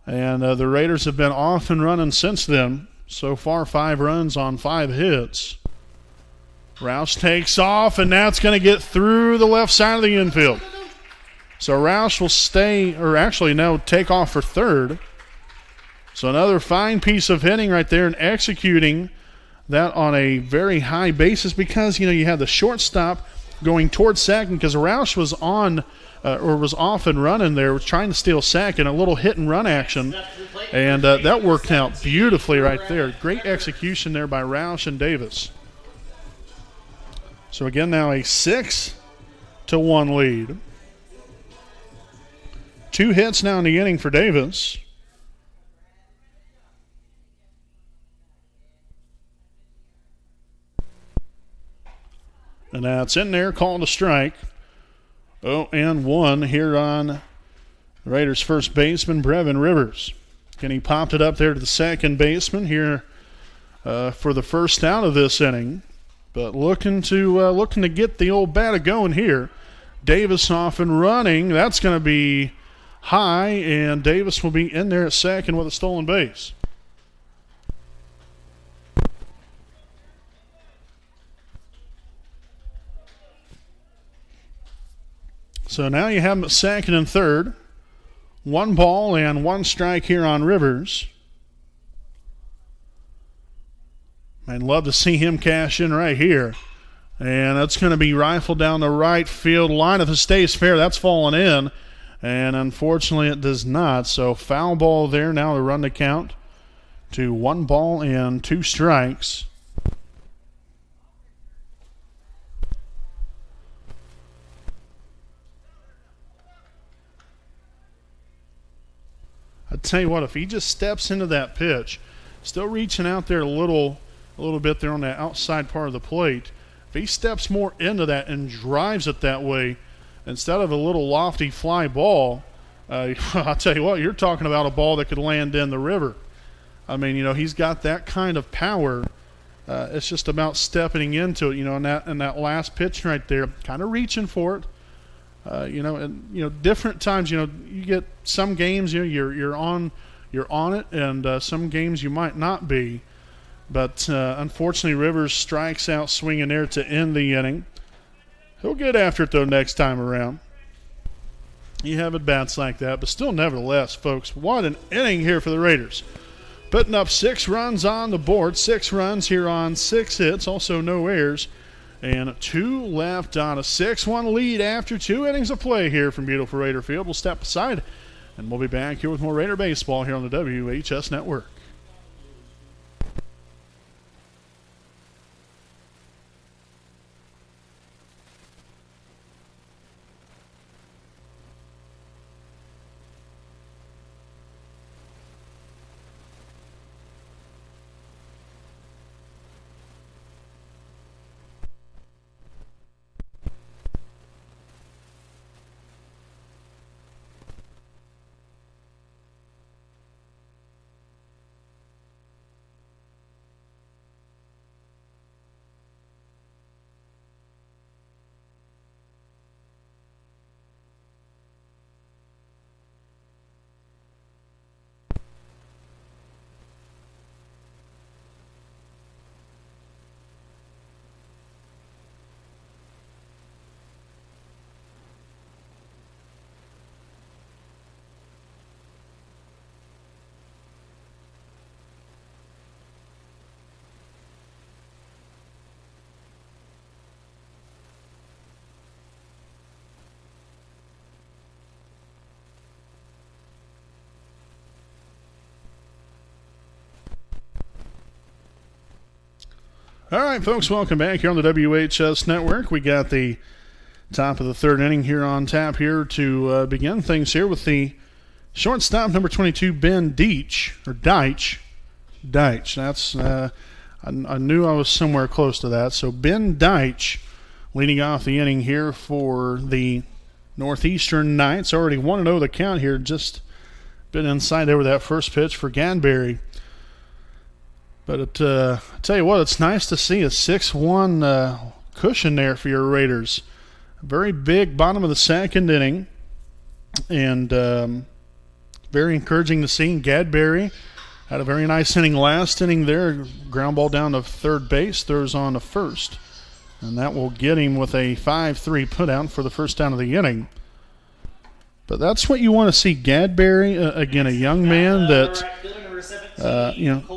And the Raiders have been off and running since then. So far, 5 runs on 5 hits. Rouse takes off, and that's going to get through the left side of the infield. So Rouse will take off for third. So another fine piece of hitting right there and executing that on a very high basis, because, you had the shortstop going towards second because Roush was was off and running there, was trying to steal second, a little hit and run action, and that worked out beautifully right there. Great execution there by Roush and Davis. So again, now a 6-1 lead. 2 hits now in the inning for Davis. And that's in there, called a strike. 0-1 here on the Raiders' first baseman, Brevin Rivers. And he popped it up there to the second baseman here for the first out of this inning. But looking to get the old bat going here. Davis off and running. That's going to be high, and Davis will be in there at second with a stolen base. So now you have him at second and third. 1 ball and 1 strike here on Rivers. I'd love to see him cash in right here. And that's going to be rifled down the right field line. If it stays fair, that's falling in. And unfortunately, it does not. So foul ball there now to run the count to 1 ball and 2 strikes. I tell you what, if he just steps into that pitch, still reaching out there a little bit there on that outside part of the plate, if he steps more into that and drives it that way instead of a little lofty fly ball, I'll tell you what, you're talking about a ball that could land in the river. I mean, he's got that kind of power. It's just about stepping into it, in that last pitch right there, kind of reaching for it. Different times, you get some games, you're on it, and some games you might not be. But unfortunately, Rivers strikes out swinging there to end the inning. He'll get after it, though, next time around. You have at bats like that, but still, nevertheless, folks, what an inning here for the Raiders. Putting up 6 runs on the board, 6 runs here on 6 hits, also no errors. And 2 left on a 6-1 lead after 2 innings of play here from beautiful Raider Field. We'll step aside, and we'll be back here with more Raider baseball here on the WHS Network. All right, folks, welcome back here on the WHS Network. We got the top of the third inning here on tap here to begin things here with the shortstop, number 22, Ben Deitch. That's I knew I was somewhere close to that. So Ben Deitch leading off the inning here for the Northeastern Knights. Already 1-0 the count here. Just been inside over that first pitch for Gadberry. But I tell you what, it's nice to see a 6-1 cushion there for your Raiders. A very big bottom of the second inning. And very encouraging to see. Gadberry had a very nice inning last inning there. Ground ball down to third base. Throws on to first. And that will get him with a 5-3 putout for the first down of the inning. But that's what you want to see. Gadberry, again, a young man that,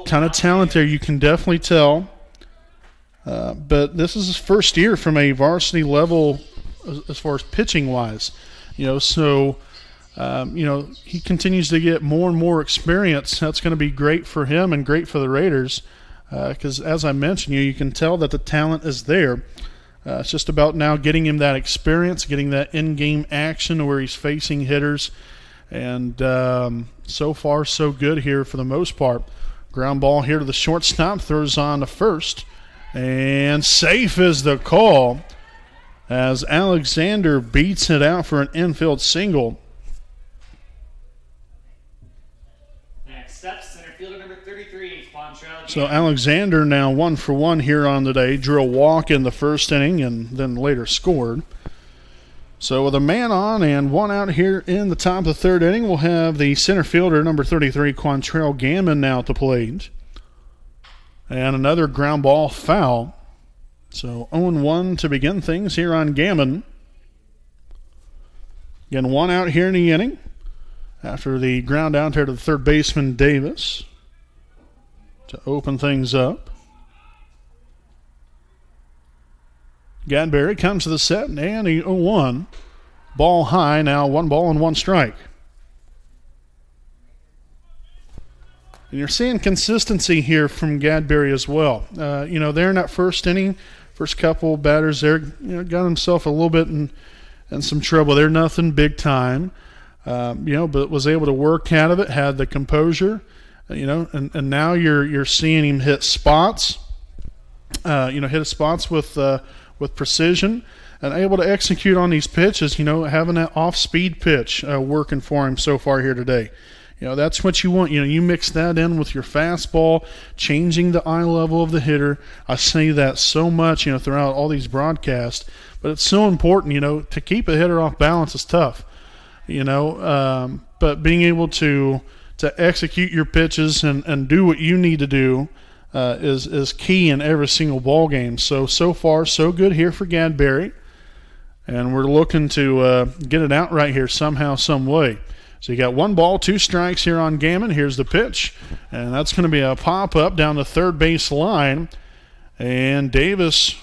ton of talent there. You can definitely tell. But this is his first year from a varsity level as far as pitching-wise. So he continues to get more and more experience. That's going to be great for him and great for the Raiders because, as I mentioned, you can tell that the talent is there. It's just about now getting him that experience, getting that in-game action where he's facing hitters. And so far, so good here for the most part. Ground ball here to the shortstop, throws on to first. And safe is the call as Alexander beats it out for an infield single. Next up, center fielder number 33, Quantrell. So Alexander now 1 for 1 here on the day. Drew a walk in the first inning and then later scored. So with a man on and one out here in the top of the third inning, we'll have the center fielder, number 33, Quantrell Gammon, now at the plate. And another ground ball foul. So 0-1 to begin things here on Gammon. Again, one out here in the inning after the ground out there to the third baseman, Davis, to open things up. Gadberry comes to the set, and he 0-1. Ball high, now 1 ball and 1 strike. And you're seeing consistency here from Gadberry as well. There in that first inning, first couple batters there, got himself a little bit in some trouble. They're nothing big time, but was able to work out of it, had the composure, and now you're seeing him hit spots, hit spots with precision and able to execute on these pitches, having that off-speed pitch working for him so far here today. That's what you want. You mix that in with your fastball, changing the eye level of the hitter. I say that so much, throughout all these broadcasts, but it's so important, to keep a hitter off balance is tough, but being able to execute your pitches and do what you need to do is key in every single ball game. So far, so good here for Gadberry. And we're looking to get it out right here somehow, some way. So you got 1 ball, 2 strikes here on Gammon. Here's the pitch. And that's going to be a pop-up down the third base line. And Davis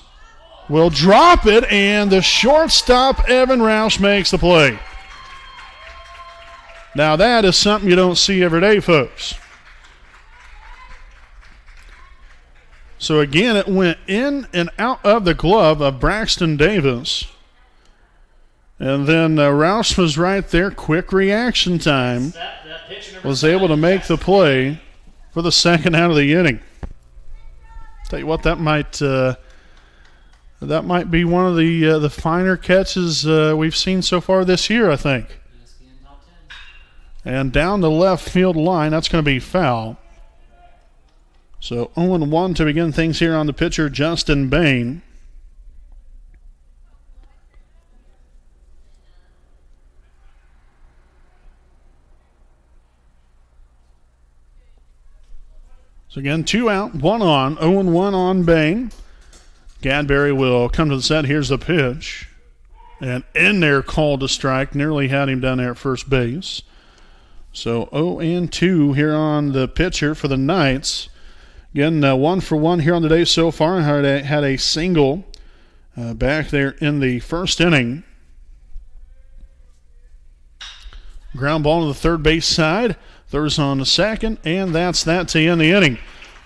will drop it, and the shortstop, Evan Roush, makes the play. Now that is something you don't see every day, folks. So again, it went in and out of the glove of Braxton Davis. And then Roush was right there. Quick reaction time. Was able to make the play for the second out of the inning. Tell you what, that might be one of the finer catches we've seen so far this year, I think. And down the left field line, that's going to be foul. So 0-1 to begin things here on the pitcher, Justin Bain. So again, 2 out, 1 on, 0-1 on Bain. Gadberry will come to the set. Here's the pitch. And in there, called to strike. Nearly had him down there at first base. So 0-2 here on the pitcher for the Knights. Again, 1 for 1 here on the day so far. Had a single back there in the first inning. Ground ball to the third base side. Throws on the second, and that's that to end the inning.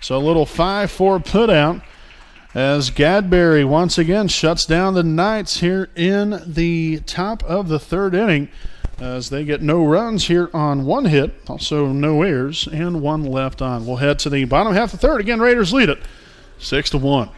So a little 5-4 putout as Gadberry once again shuts down the Knights here in the top of the third inning, as they get no runs here on one hit, also no errors, and one left on. We'll head to the bottom half of the third. Again, Raiders lead it 6-1.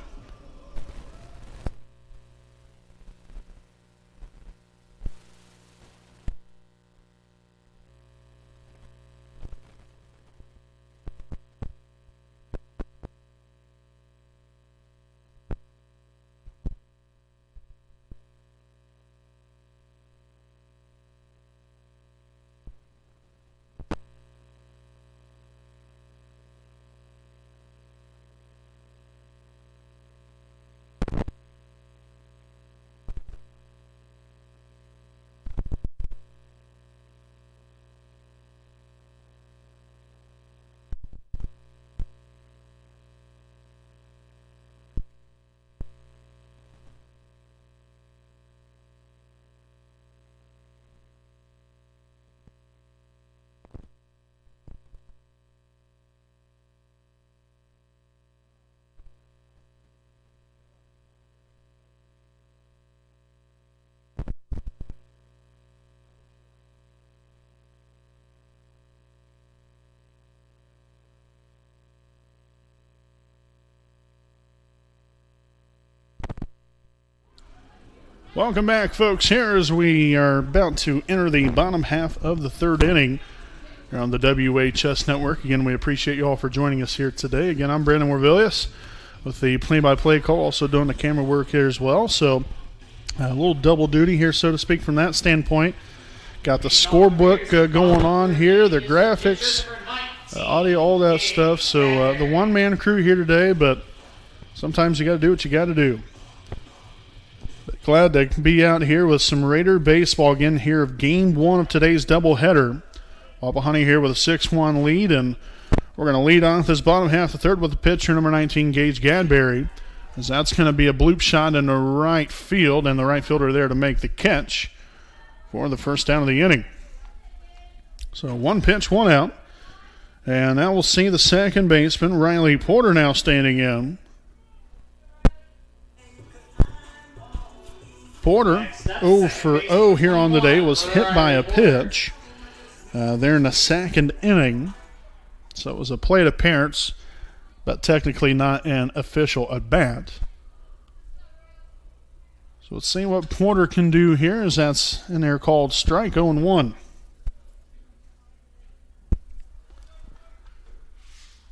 Welcome back, folks, here as we are about to enter the bottom half of the third inning here on the WHS Network. Again, we appreciate you all for joining us here today. Again, I'm Brandon Warvillius with the play-by-play call, also doing the camera work here as well. So a little double duty here, so to speak, from that standpoint. Got the scorebook going on here, the graphics, audio, all that stuff. So the one-man crew here today, but sometimes you got to do what you got to do. Glad to be out here with some Raider baseball again here of game one of today's doubleheader. Wapahani here with a 6-1 lead, and we're going to lead off this bottom half of the third with the pitcher, number 19, Gage Gadberry, as that's going to be a bloop shot in the right field, and the right fielder there to make the catch for the first down of the inning. So one pitch, one out, and now we'll see the second baseman, Riley Porter, now standing in. Porter, 0 for 0 here on the day, was hit by a pitch there in the second inning. So it was a plate appearance, but technically not an official at-bat. So let's see what Porter can do here, as that's in there called strike 0-1.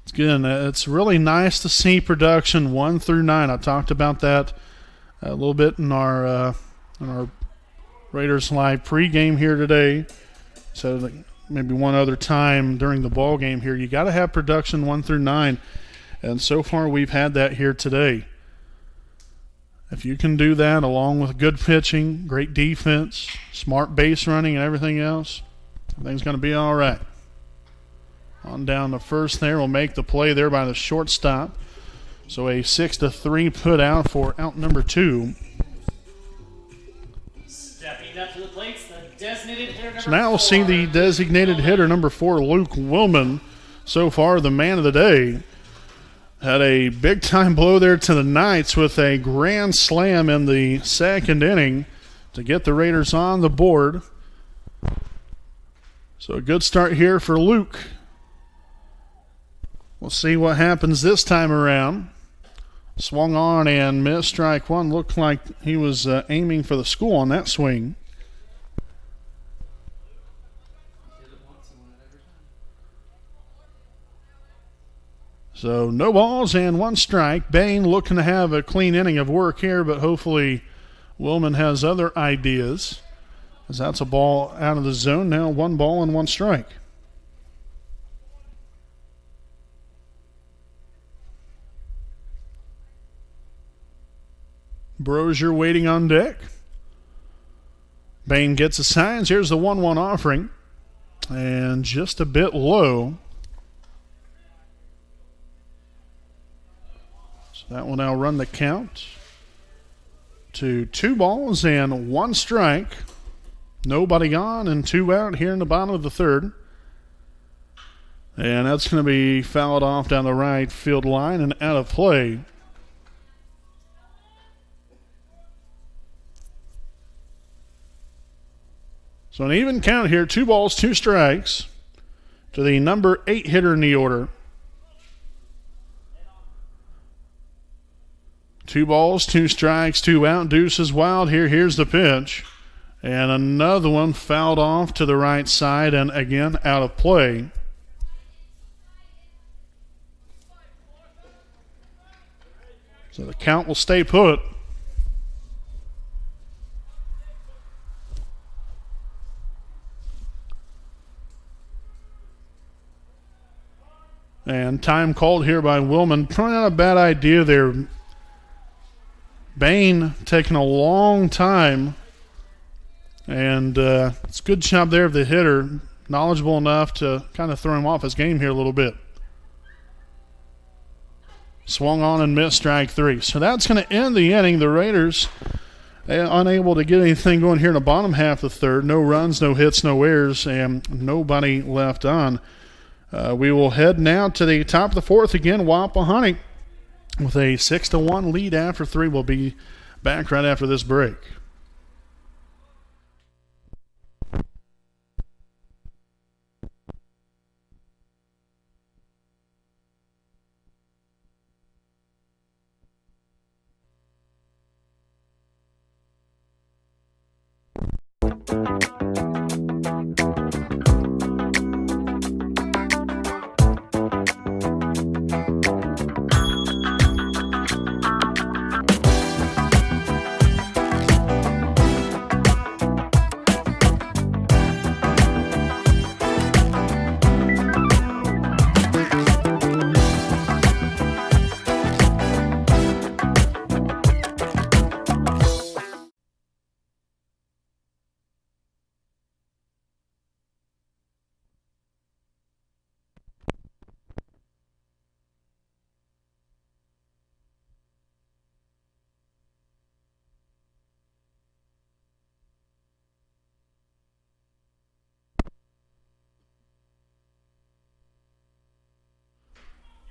It's good. It's really nice to see production 1 through 9. I talked about that a little bit in our Raiders Live pregame here today. So maybe one other time during the ball game here, you got to have production 1 through 9, and so far we've had that here today. If you can do that along with good pitching, great defense, smart base running, and everything else, everything's going to be all right. On down the first there, will make the play there by the shortstop. So a 6-3 put out for out number 2. Stepping up to the plates, the designated hitter number So now we'll 4. see the designated hitter number 4, Luke Willman. So far, the man of the day. Had a big-time blow there to the Knights with a grand slam in the second inning to get the Raiders on the board. So a good start here for Luke. We'll see what happens this time around. Swung on and missed, strike one. Looked like he was aiming for the school on that swing. So no balls and one strike. Bain looking to have a clean inning of work here, but hopefully Willman has other ideas, as that's a ball out of the zone. Now 1 ball and 1 strike. Brozier waiting on deck. Bain gets the signs. Here's the 1-1 offering. And just a bit low. So that will now run the count to 2 balls and 1 strike. Nobody on and 2 out here in the bottom of the third. And that's going to be fouled off down the right field line and out of play. So an even count here, 2 balls, 2 strikes to the number 8 hitter in the order. 2 balls, 2 strikes, 2 out. Deuce is wild here. Here's the pitch. And another one fouled off to the right side and again out of play. So the count will stay put. And time called here by Willman. Probably not a bad idea there. Bain taking a long time. And it's a good job there of the hitter. Knowledgeable enough to kind of throw him off his game here a little bit. Swung on and missed, strike 3. So that's going to end the inning. The Raiders unable to get anything going here in the bottom half of the third. No runs, no hits, no errors, and nobody left on. We will head now to the top of the fourth again. Wapahani with a 6-1 lead after 3. We'll be back right after this break.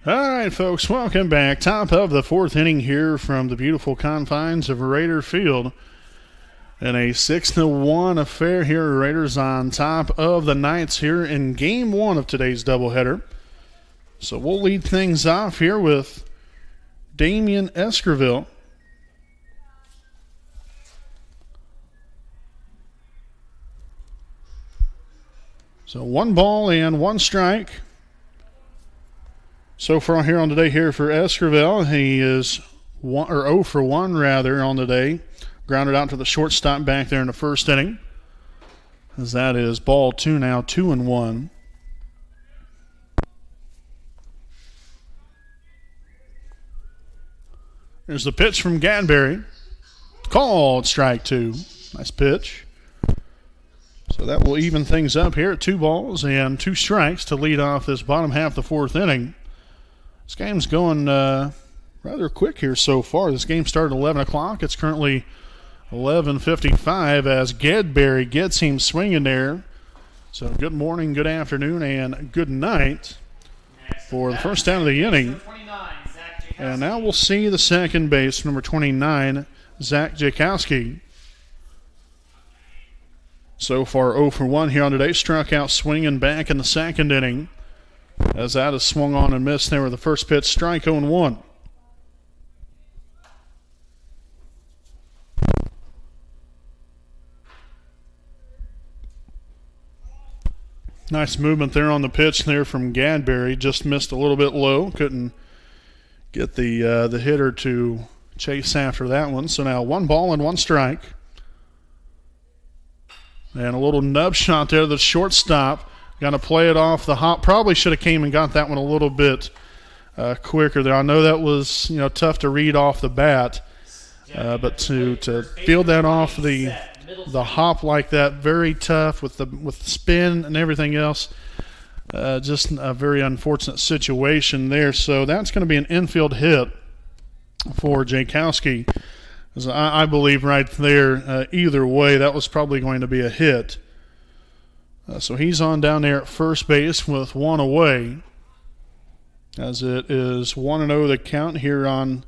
All right, folks, welcome back. Top of the fourth inning here from the beautiful confines of Raider Field. And a 6-1 affair here. Raiders on top of the Knights here in Game 1 of today's doubleheader. So we'll lead things off here with Damian Eskerville. So 1 ball and 1 strike. So far here on today here for Eskerville, he is 0 for 1 rather on the day. Grounded out to the shortstop back there in the first inning. As that is ball 2 now, 2-1. There's the pitch from Gadberry. Called strike 2. Nice pitch. So that will even things up here at 2 balls and 2 strikes to lead off this bottom half of the fourth inning. This game's going rather quick here so far. This game started at 11 o'clock. It's currently 11:55 as Gadberry gets him swinging there. So good morning, good afternoon, and good night for the first out of the inning. And now we'll see the second base, number 29, Zach Jakowski. So far 0 for 1 here on today. Struck out swinging back in the second inning. As that is swung on and missed there with the first pitch, strike 0-1. Nice movement there on the pitch there from Gadberry. Just missed a little bit low. Couldn't get the hitter to chase after that one. So now 1 ball and 1 strike. And a little nub shot there to the shortstop. Got to play it off the hop. Probably should have came and got that one a little bit quicker there. I know that was tough to read off the bat, but to field that off the hop like that, very tough with the spin and everything else. Just a very unfortunate situation there. So that's going to be an infield hit for Jakowski. I believe right there, either way, that was probably going to be a hit. So he's on down there at first base with 1 away. As it is 1-0 the count here on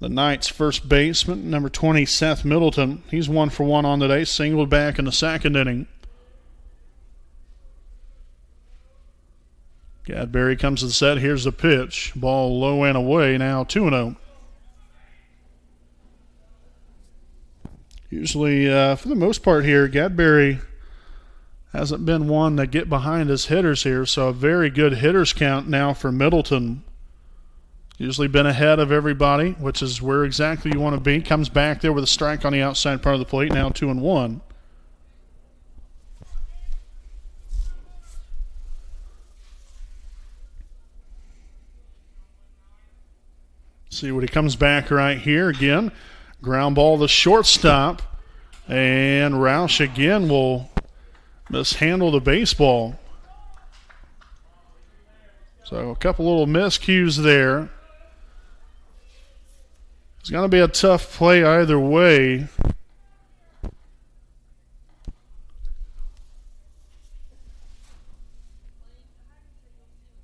the Knights' first baseman, number 20, Seth Middleton. He's 1 for 1 on the day, singled back in the second inning. Gadberry comes to the set. Here's the pitch. Ball low and away. Now 2-0. Usually, for the most part here, Gadberry hasn't been one to get behind his hitters here, so a very good hitters count now for Middleton. Usually been ahead of everybody, which is where exactly you want to be. Comes back there with a strike on the outside part of the plate. Now 2-1. See what he comes back right here again. Ground ball to shortstop. And Roush again will mishandle the baseball. So a couple little miscues there. It's going to be a tough play either way.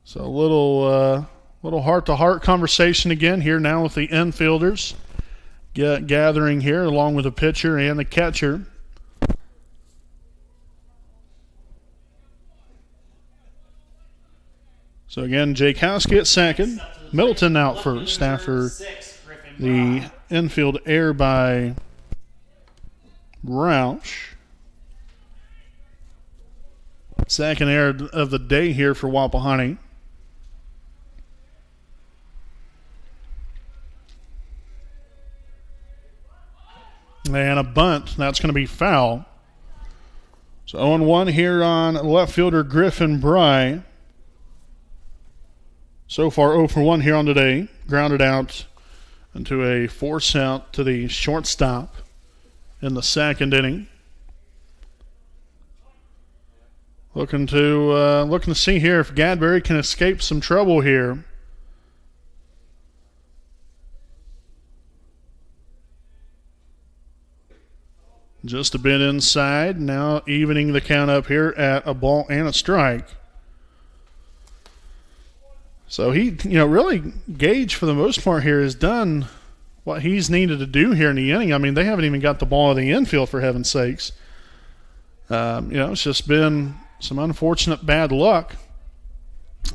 So a little heart-to-heart conversation again here now with the infielders gathering here along with the pitcher and the catcher. So again, Jake Houskey at second. Middleton out first after the infield error by Roush. Second error of the day here for Wapahani. And a bunt. That's going to be foul. So 0-1 here on left fielder Griffin Bry. So far 0 for 1 here on today. Grounded out into a force out to the shortstop in the second inning. Looking to see here if Gadberry can escape some trouble here. Just a bit inside. Now evening the count up here at a ball and a strike. So he, really Gage for the most part here has done what he's needed to do here in the inning. I mean, they haven't even got the ball in the infield for heaven's sakes. It's just been some unfortunate bad luck.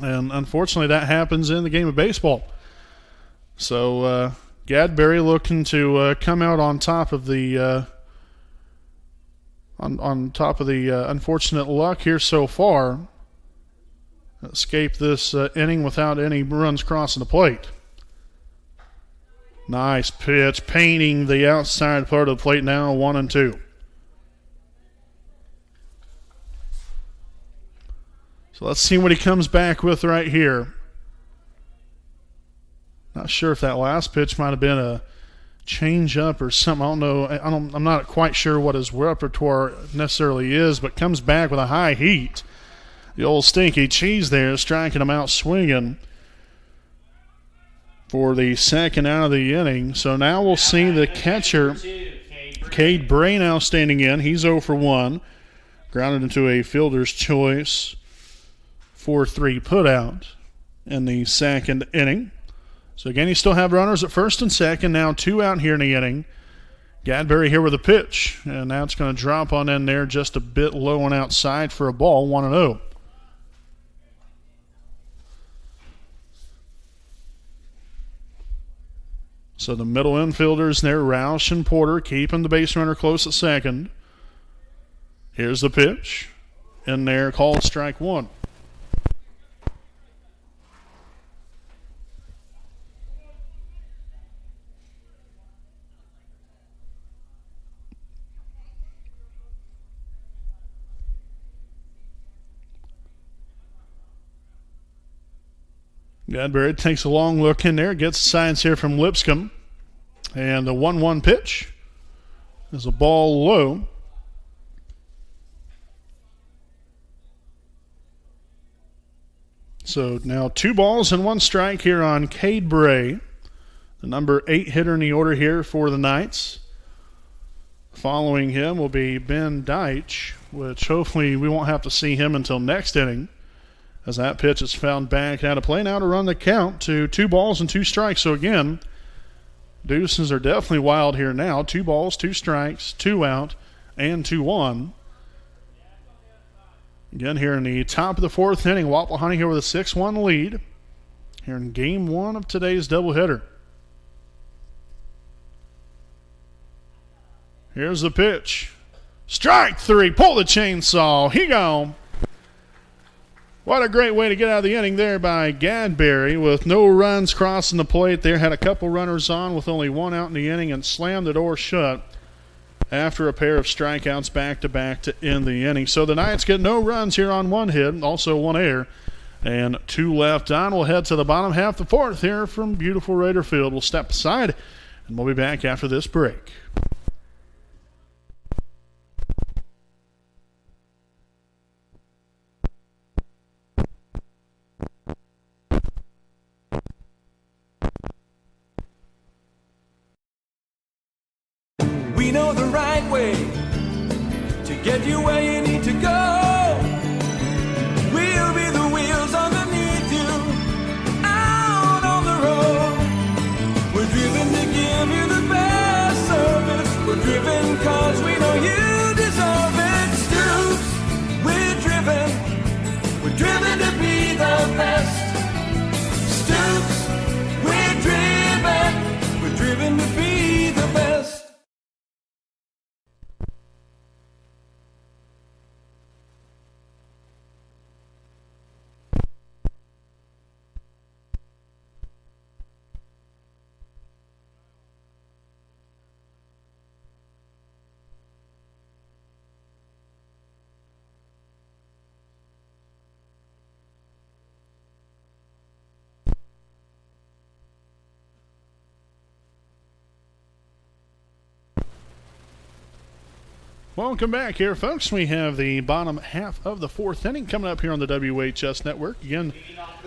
And unfortunately that happens in the game of baseball. So Gadberry looking to come out on top of the on top of the unfortunate luck here so far. Escape this inning without any runs crossing the plate. Nice pitch, painting the outside part of the plate now, 1-2. So let's see what he comes back with right here. Not sure if that last pitch might have been a change-up or something. I don't know. I'm not quite sure what his repertoire necessarily is, but comes back with a high heat. The old stinky cheese there, striking him out swinging for the second out of the inning. So now we'll see the catcher, Cade Bray, now standing in. He's 0 for 1. Grounded into a fielder's choice 4-3 putout in the second inning. So again, you still have runners at first and second. Now 2 out here in the inning. Gadberry here with a pitch. And now it's going to drop on in there just a bit low and outside for a ball, 1-0. So the middle infielders there, Roush and Porter, keeping the base runner close at second. Here's the pitch. In there, called strike one. Gadberry takes a long look in there, gets signs here from Lipscomb. And the 1-1 pitch is a ball low. So now 2 balls and 1 strike here on Cade Bray, the number 8 hitter in the order here for the Knights. Following him will be Ben Deitch, which hopefully we won't have to see him until next inning, as that pitch is found back out of play. Now to run the count to 2 balls and 2 strikes. So again, deuces are definitely wild here now. 2 balls, 2 strikes, 2 out, and 2-1. Again, here in the top of the fourth inning, Wapahani here with a 6-1 lead here in game one of today's doubleheader. Here's the pitch. Strike three. Pull the chainsaw. He gone. What a great way to get out of the inning there by Gadberry with no runs crossing the plate there. Had a couple runners on with only one out in the inning and slammed the door shut after a pair of strikeouts back-to-back to end the inning. So the Knights get no runs here on one hit, also one error, and two left on. We'll head to the bottom half of the fourth here from beautiful Raider Field. We'll step aside, and we'll be back after this break. We know the right way to get you where you need to go. We'll be the wheels underneath you, out on the road. We're driven to give you the best service. We're driven cause we know you deserve it. Stoops, we're driven to be the best. Stoops, we're driven to be the best. Welcome back here, folks. We have the bottom half of the fourth inning coming up here on the WHS Network. Again,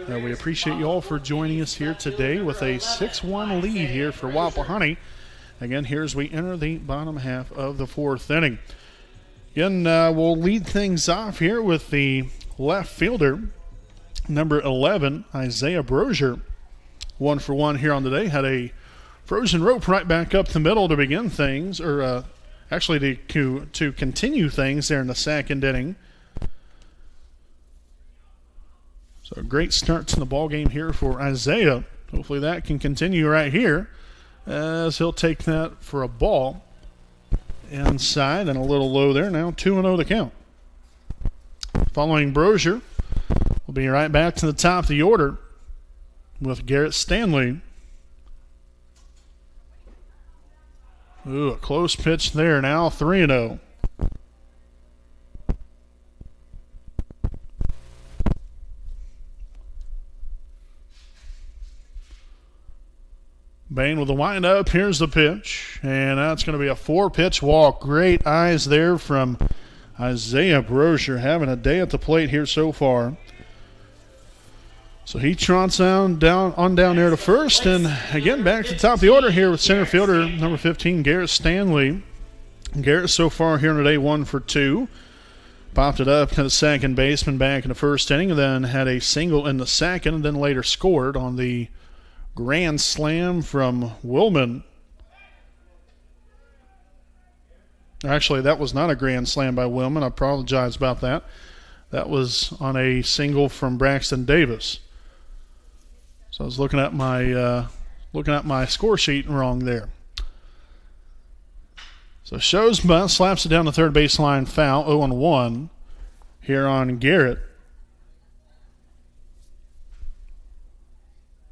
we appreciate you all for joining us here today with a 6-1 lead here for Wapahani. Again, here as we enter the bottom half of the fourth inning. Again, we'll lead things off here with the left fielder, number 11, Isaiah Brozier. 1 for 1 here on the day. Had a frozen rope right back up the middle to begin things, or actually to continue things there in the second inning. So a great start to the ball game here for Isaiah. Hopefully that can continue right here as he'll take that for a ball inside and a little low there. Now 2-0 the count. Following Brozier, we'll be right back to the top of the order with Garrett Stanley. Ooh, a close pitch there. Now 3-0. Bain with the windup. Here's the pitch. And that's going to be a 4-pitch walk. Great eyes there from Isaiah Brozier, having a day at the plate here so far. So he trots down there to first, and again back to the top of the order here with center fielder number 15, Garrett Stanley. Garrett so far here today 1 for 2. Popped it up to the second baseman back in the first inning, and then had a single in the second, and then later scored on the grand slam from Willman. Actually, that was not a grand slam by Willman. I apologize about that. That was on a single from Braxton Davis. So I was looking at my score sheet wrong there. So shows bunt, slaps it down the third baseline, foul, 0-1 here on Garrett.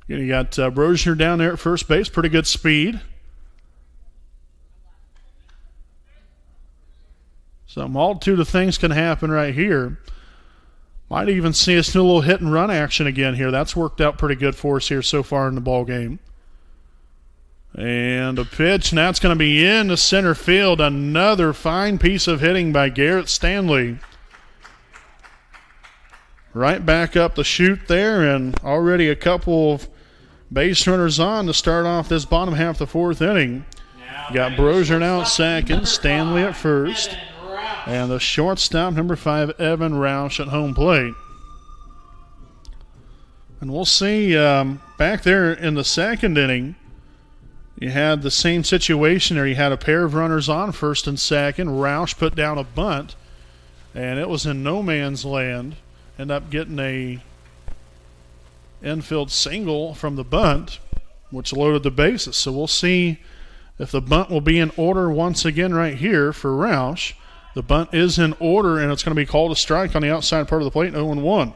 Again, you got Brozier down there at first base, pretty good speed. So a multitude of things can happen right here. Might even see us do a little hit and run action again here. That's worked out pretty good for us here so far in the ball game. And a pitch, and that's going to be in the center field. Another fine piece of hitting by Garrett Stanley. Right back up the chute there, and already a couple of base runners on to start off this bottom half of the fourth inning. You got Brozier now at second, Stanley at first. And the shortstop, number 5, Evan Roush at home plate. And we'll see back there in the second inning, you had the same situation there. You had a pair of runners on first and second. Roush put down a bunt. and it was in no man's land. Ended up getting a infield single from the bunt, which loaded the bases. So we'll see if the bunt will be in order once again right here for Roush. The bunt is in order, and it's going to be called a strike on the outside part of the plate, 0-1.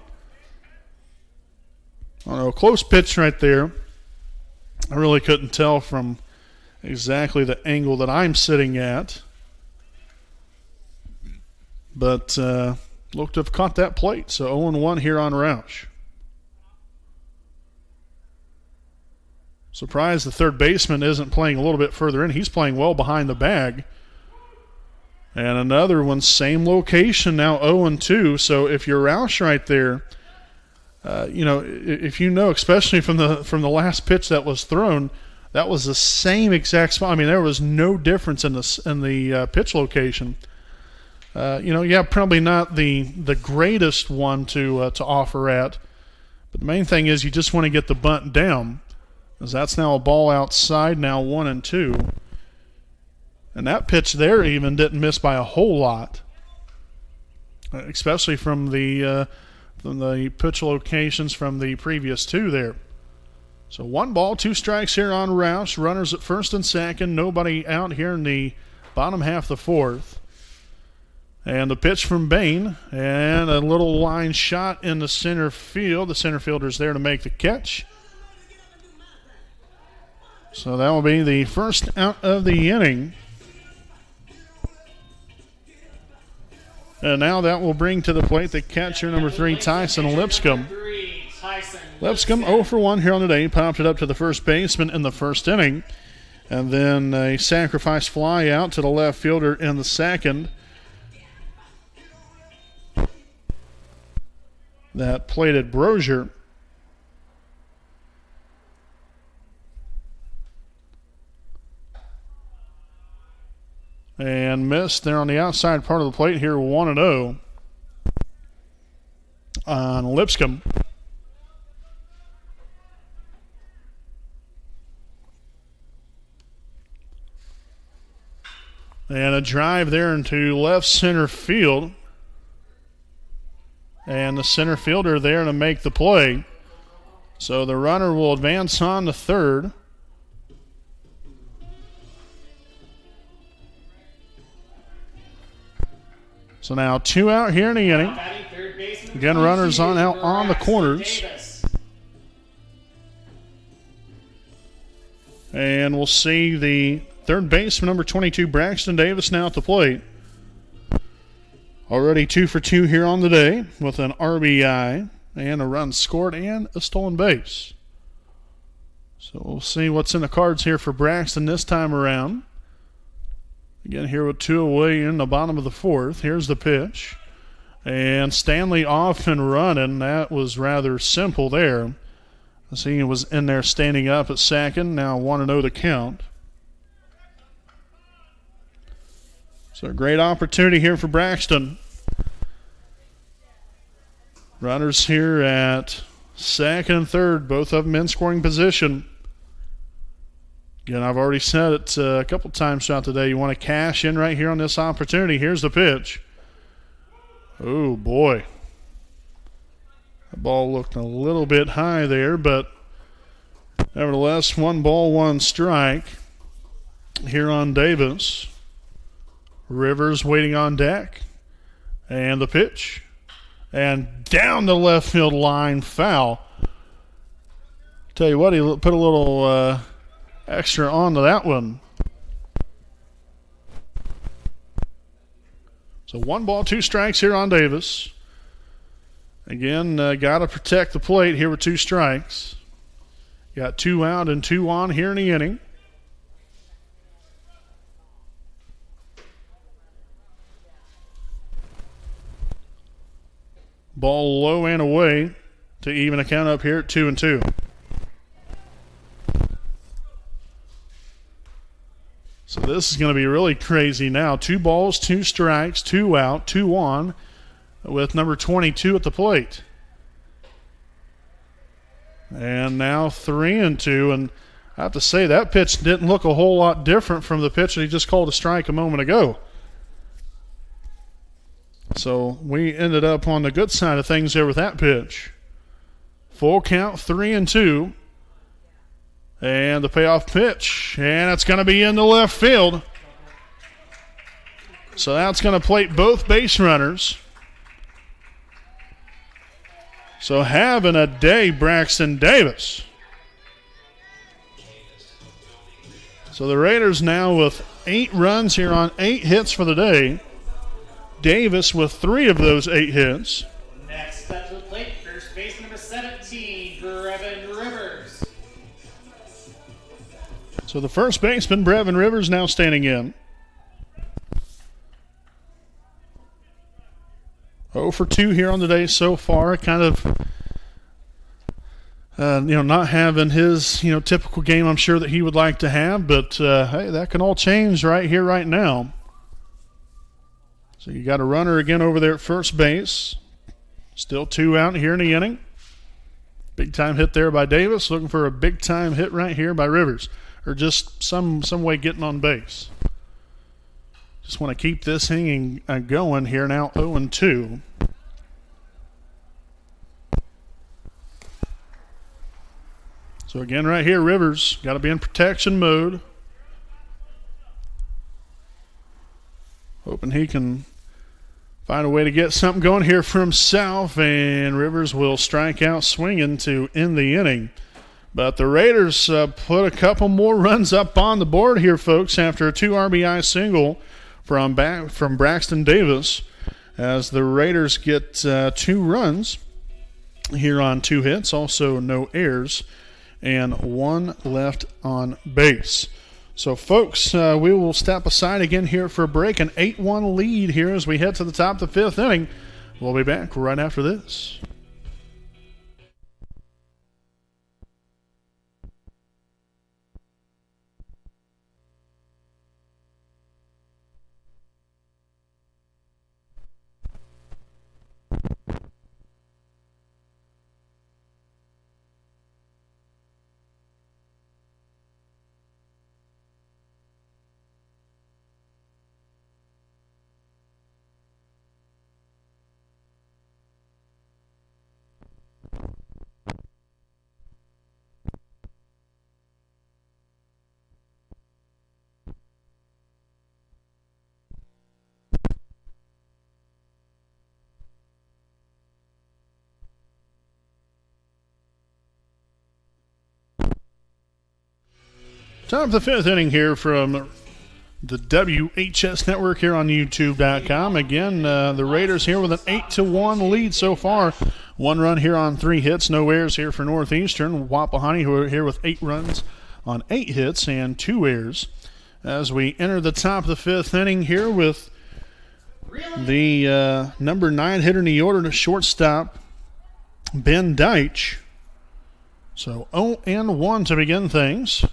I don't know, close pitch right there. I really couldn't tell from exactly the angle that I'm sitting at, but looked to have caught that plate. So 0-1 here on Roush. Surprised the third baseman isn't playing a little bit further in. He's playing well behind the bag. And another one, same location now, 0-2. So if you're Roush right there, if you know, especially from the last pitch that was thrown, that was the same exact spot. I mean, there was no difference in the pitch location. Probably not the greatest one to offer at, but the main thing is you just want to get the bunt down, because that's now a ball outside, now 1-2. And that pitch there even didn't miss by a whole lot, especially from the pitch locations from the previous two there. So 1 ball, 2 strikes here on Roush. Runners at first and second. Nobody out here in the bottom half of the fourth. And the pitch from Bain, and a little line shot in the center field. The center fielder's there to make the catch. So that will be the first out of the inning. And now that will bring to the plate the catcher, number 3, Tyson Lipscomb. Lipscomb 0-1 here on the day. Popped it up to the first baseman in the first inning. And then a sacrifice fly out to the left fielder in the second. That plated Brozier. And missed there on the outside part of the plate here, 1-0 on Lipscomb. And a drive there into left center field. And the center fielder there to make the play. So the runner will advance on to third. So now 2 out here in the inning. Again, runners on out on the corners. And we'll see the third baseman, number 22, Braxton Davis, now at the plate. Already 2 for 2 here on the day with an RBI and a run scored and a stolen base. So we'll see what's in the cards here for Braxton this time around. Again, here with 2 away in the bottom of the fourth. Here's the pitch. And Stanley off and running. That was rather simple there. I see he was in there standing up at second. Now 1-0 the count. So a great opportunity here for Braxton. Runners here at second and third, both of them in scoring position. Again, I've already said it a couple times throughout the day. You want to cash in right here on this opportunity. Here's the pitch. Oh, boy. That ball looked a little bit high there, but nevertheless, 1 ball, 1 strike here on Davis. Rivers waiting on deck. And the pitch. And down the left field line, foul. Tell you what, he put a little extra onto that one. So 1 ball, 2 strikes here on Davis. Again, got to protect the plate here with 2 strikes. Got 2 out and 2 on here in the inning. Ball low and away to even a count up here at 2-2. So this is going to be really crazy now. 2 balls, 2 strikes, 2 out, 2 on, with number 22 at the plate. And now 3-2. And I have to say, that pitch didn't look a whole lot different from the pitch that he just called a strike a moment ago. So we ended up on the good side of things there with that pitch. Full count, 3-2. And the payoff pitch. And it's going to be in the left field. So that's going to plate both base runners. So having a day, Braxton Davis. So the Raiders now with 8 runs here on 8 hits for the day. Davis with 3 of those 8 hits. Next up to the plate, first base number 17, Brevin Rivers. So the first baseman, Brevin Rivers, now standing in. 0 for 2 here on the day so far. Kind of, not having his, typical game I'm sure that he would like to have. But, hey, that can all change right here, right now. So you got a runner again over there at first base. Still 2 out here in the inning. Big time hit there by Davis. Looking for a big time hit right here by Rivers. Or just some way getting on base. Just want to keep this inning going here now, 0-2. So again right here, Rivers got to be in protection mode. Hoping he can find a way to get something going here for himself, and Rivers will strike out swinging to end the inning. But the Raiders put a couple more runs up on the board here, folks, after a 2 RBI single from Braxton Davis, as the Raiders get 2 runs here on 2 hits, also no errors, and 1 left on base. So, folks, we will step aside again here for a break. An 8-1 lead here as we head to the top of the 5th inning. We'll be back right after this. Top of the 5th inning here from the WHS Network here on YouTube.com. Again, the Raiders here with an 8-1 lead so far. 1 run here on 3 hits. No errors here for Northeastern. Wapahani, who are here with 8 runs on 8 hits and 2 errors. As we enter the top of the 5th inning here with the number 9 hitter in the order to shortstop, Ben Deitch. So 0-1 to begin things.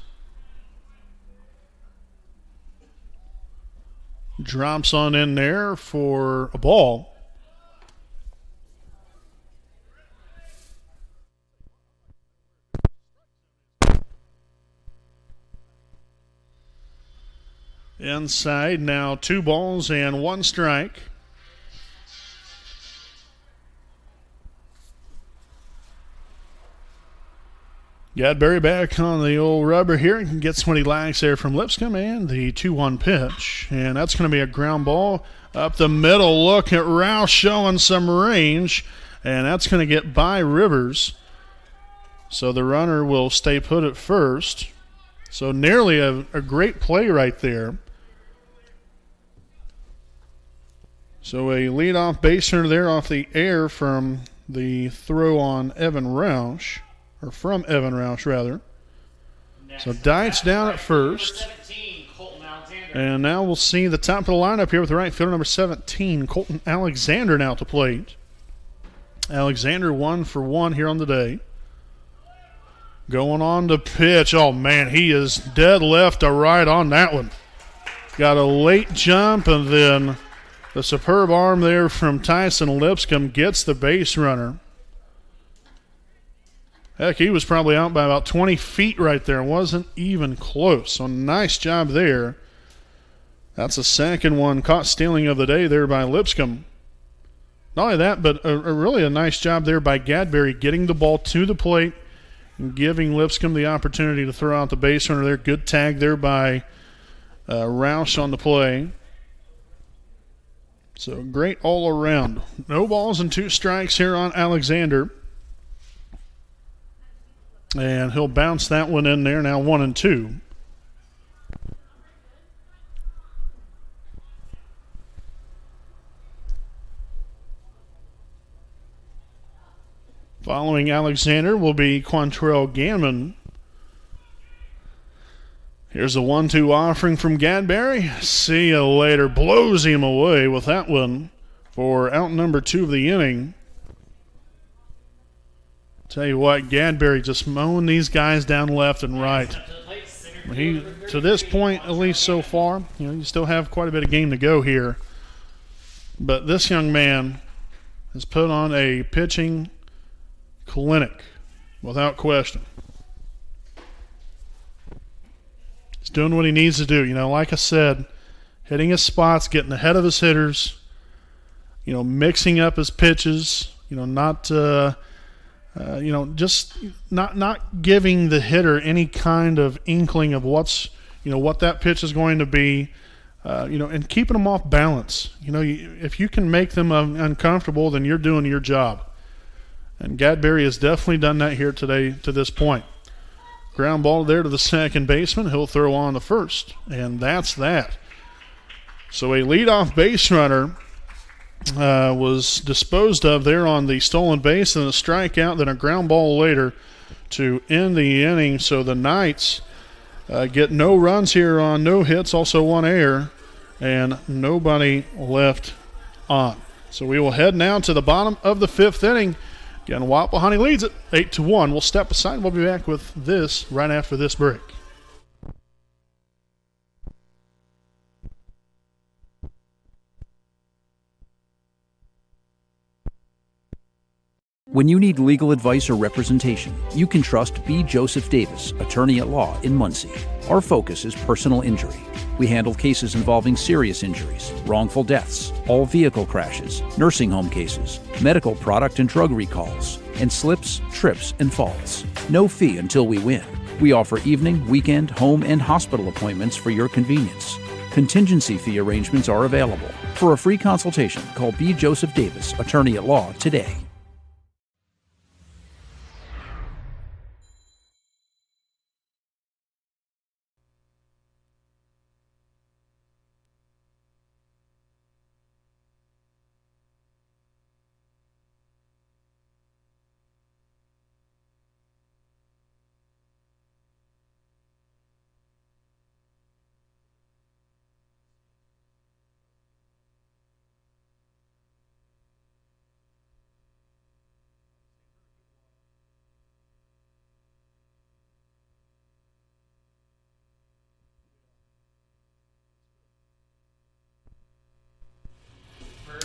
Drops on in there for a ball. Inside now, 2 balls and 1 strike. Got Barry back on the old rubber here and gets what he likes there from Lipscomb, and the 2-1 pitch. And that's going to be a ground ball up the middle. Look at Rouse showing some range, and that's going to get by Rivers. So the runner will stay put at first. So nearly a great play right there. So a leadoff base runner there off the air from the throw on Evan Roush. Or from Evan Roush, rather. So Deitch down at first. And now we'll see the top of the lineup here with the right fielder, number 17, Colton Alexander, now to plate. Alexander 1 for 1 here on the day. Going on to pitch. Oh, man, he is dead left to right on that one. Got a late jump, and then the superb arm there from Tyson Lipscomb gets the base runner. Heck, he was probably out by about 20 feet right there. Wasn't even close. So nice job there. That's the second one caught stealing of the day there by Lipscomb. not only that, but really a nice job there by Gadberry getting the ball to the plate and giving Lipscomb the opportunity to throw out the base runner there. Good tag there by Roush on the play. So great all around. No balls and 2 strikes here on Alexander. And he'll bounce that one in there, now 1-2. Following Alexander will be Quantrell Ganman. Here's a 1-2 offering from Gadberry. See you later. Blows him away with that one for out number 2 of the inning. Tell you what, Gadberry just mowing these guys down left and right. He, to this point, at least so far, you still have quite a bit of game to go here. But this young man has put on a pitching clinic, without question. He's doing what he needs to do. Like I said, hitting his spots, getting ahead of his hitters, mixing up his pitches, just not giving the hitter any kind of inkling of what that pitch is going to be, and keeping them off balance. If you can make them uncomfortable, then you're doing your job. And Gadberry has definitely done that here today to this point. Ground ball there to the second baseman. He'll throw on the first, and that's that. So a leadoff base runner was disposed of there on the stolen base, and a strikeout, then a ground ball later to end the inning. So the Knights get no runs here on no hits, also 1 error, and nobody left on. So we will head now to the bottom of the 5th inning. Again, Wapahani leads it 8-1. We'll step aside. We'll be back with this right after this break. When you need legal advice or representation, you can trust B. Joseph Davis, attorney at law in Muncie. Our focus is personal injury. We handle cases involving serious injuries, wrongful deaths, all vehicle crashes, nursing home cases, medical product and drug recalls, and slips, trips, and falls. No fee until we win. We offer evening, weekend, home, and hospital appointments for your convenience. Contingency fee arrangements are available. For a free consultation, call B. Joseph Davis, attorney at law, today.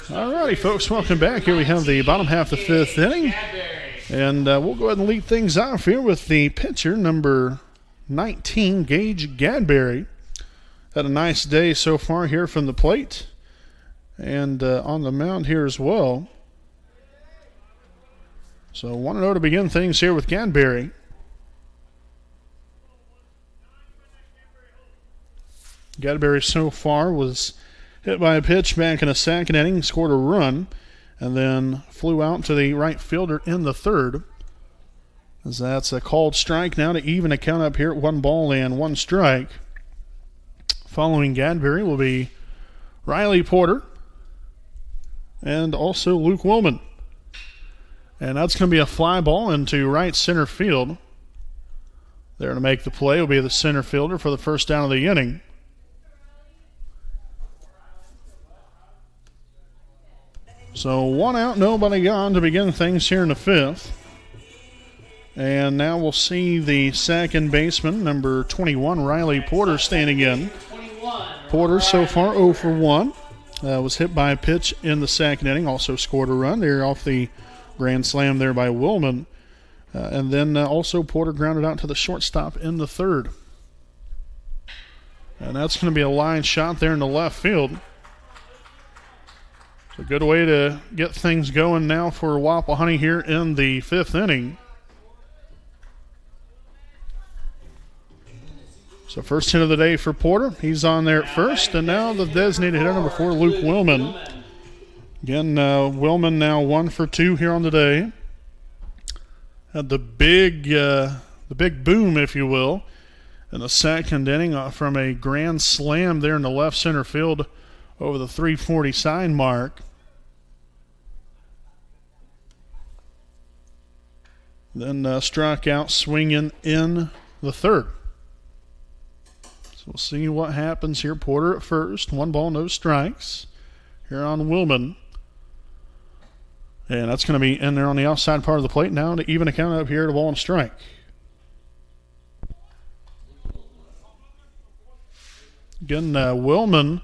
All righty, folks, welcome back. Here we have the bottom half of the 5th inning. And we'll go ahead and lead things off here with the pitcher, number 19, Gage Gadberry. Had a nice day so far here from the plate and on the mound here as well. So 1-0 to begin things here with Gadberry. Gadberry so far was hit by a pitch back in the second inning, scored a run, and then flew out to the right fielder in the third. As that's a called strike now to even a count up here at 1 strike. Following Gadberry will be Riley Porter and also Luke Woolman. And that's going to be a fly ball into right center field. There to make the play will be the center fielder for the first down of the inning. So 1 out, nobody gone to begin things here in the 5th. And now we'll see the second baseman, number 21, Riley Porter, standing in. Porter so far 0 for 1. Was hit by a pitch in the second inning, also scored a run there off the grand slam there by Woolman. And then also Porter grounded out to the shortstop in the third. And that's going to be a line shot there in the left field. So good way to get things going now for Wapahani here in the 5th inning. So first hit of the day for Porter. He's on there at first, and now the designated hitter number 4, Luke Willman. Again, Willman now 1 for 2 here on the day. Had the big boom, if you will, in the second inning from a grand slam there in the left center field over the 340 sign mark. Then struck out swinging in the third. So we'll see what happens here. Porter at first. 1 ball, no strikes here on Willman. And that's going to be in there on the outside part of the plate now to even a count up here at a ball and strike. Again, Willman,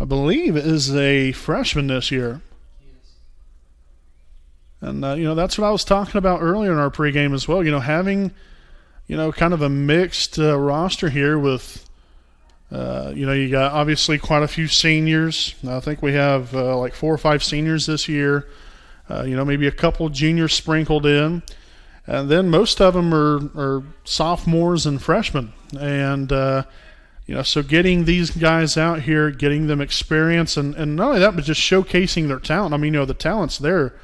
I believe, is a freshman this year. And, that's what I was talking about earlier in our pregame as well. Having, kind of a mixed roster here with, you got obviously quite a few seniors. I think we have like 4 or 5 seniors this year. Maybe a couple juniors sprinkled in. And then most of them are sophomores and freshmen. And, so getting these guys out here, getting them experience, and not only that, but just showcasing their talent. I mean, the talent's there.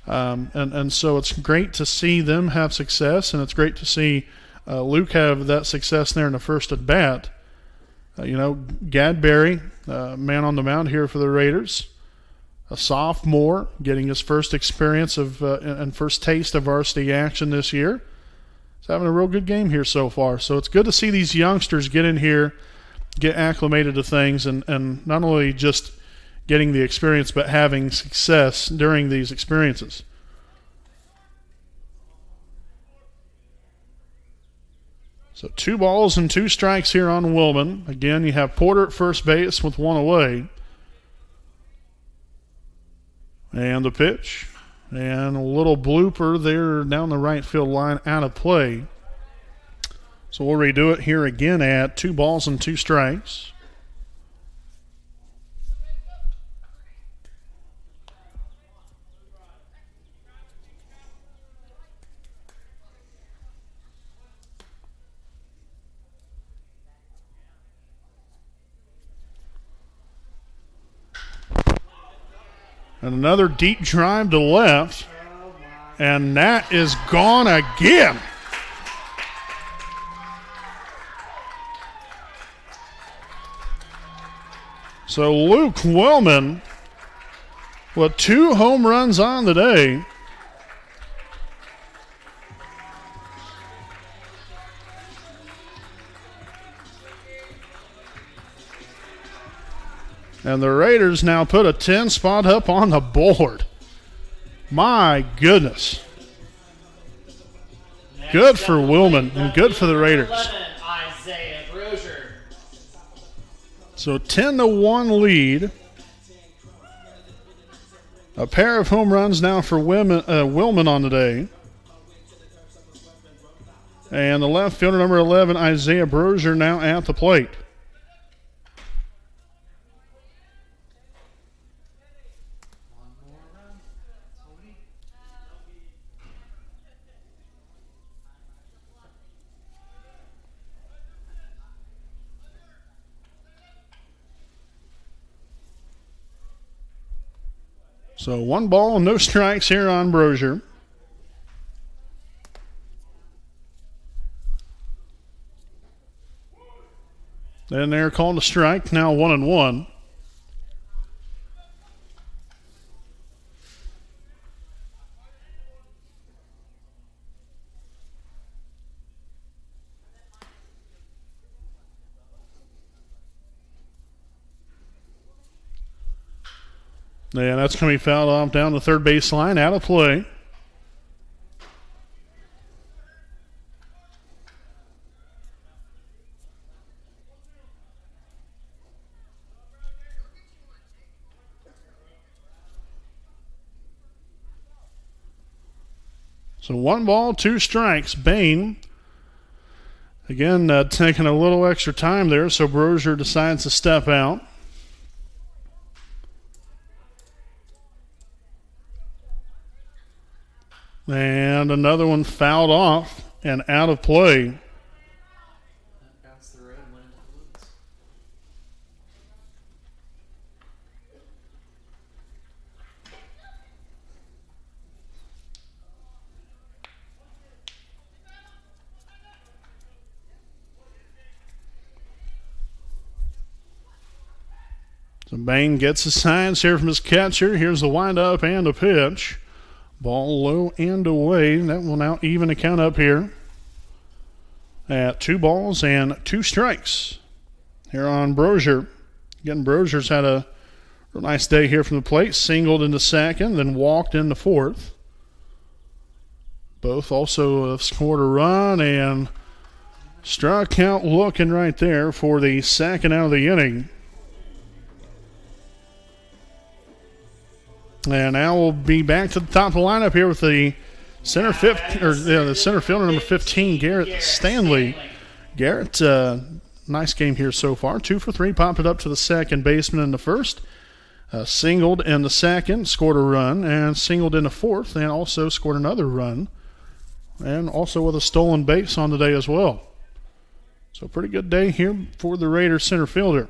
And so it's great to see them have success, and it's great to see Luke have that success there in the first at bat. Gadberry, man on the mound here for the Raiders, a sophomore, getting his first experience of and first taste of varsity action this year. He's having a real good game here so far. So it's good to see these youngsters get in here, get acclimated to things, and not only just getting the experience, but having success during these experiences. So 2 balls and 2 strikes here on Willman. Again, you have Porter at first base with 1 away. And the pitch. And a little blooper there down the right field line, out of play. So we'll redo it here again at 2 balls and 2 strikes. And another deep drive to left. And that is gone again. So Luke Willman with 2 home runs on the day. And the Raiders now put a 10 spot up on the board. My goodness. Good for Willman and good for the Raiders. So 10-1 lead. A pair of home runs now for Willman on the day. And the left fielder, number 11, Isaiah Brozier, now at the plate. So 1 ball, no strikes here on Brozier. Then they're called a strike, now 1-1. Yeah, that's going to be fouled off down the third base line, out of play. So 1 ball, 2 strikes. Bain, again, taking a little extra time there, so Brozier decides to step out. And another one fouled off and out of play. That bounced the road and went into the woods. So Bain gets the signs here from his catcher. Here's the windup and a pitch. Ball low and away. That will now even the count up here at 2 balls and 2 strikes here on Brozier. Again, Brozier's had a real nice day here from the plate. Singled into second, then walked into fourth. Both also have scored a run and strike count looking right there for the second out of the inning. And now we'll be back to the top of the lineup here with the center fielder number 15, Garrett Stanley. Garrett, nice game here so far. 2 for 3, popped it up to the second baseman in the first. Singled in the second, scored a run, and singled in the fourth, and also scored another run. And also with a stolen base on the day as well. So pretty good day here for the Raiders center fielder.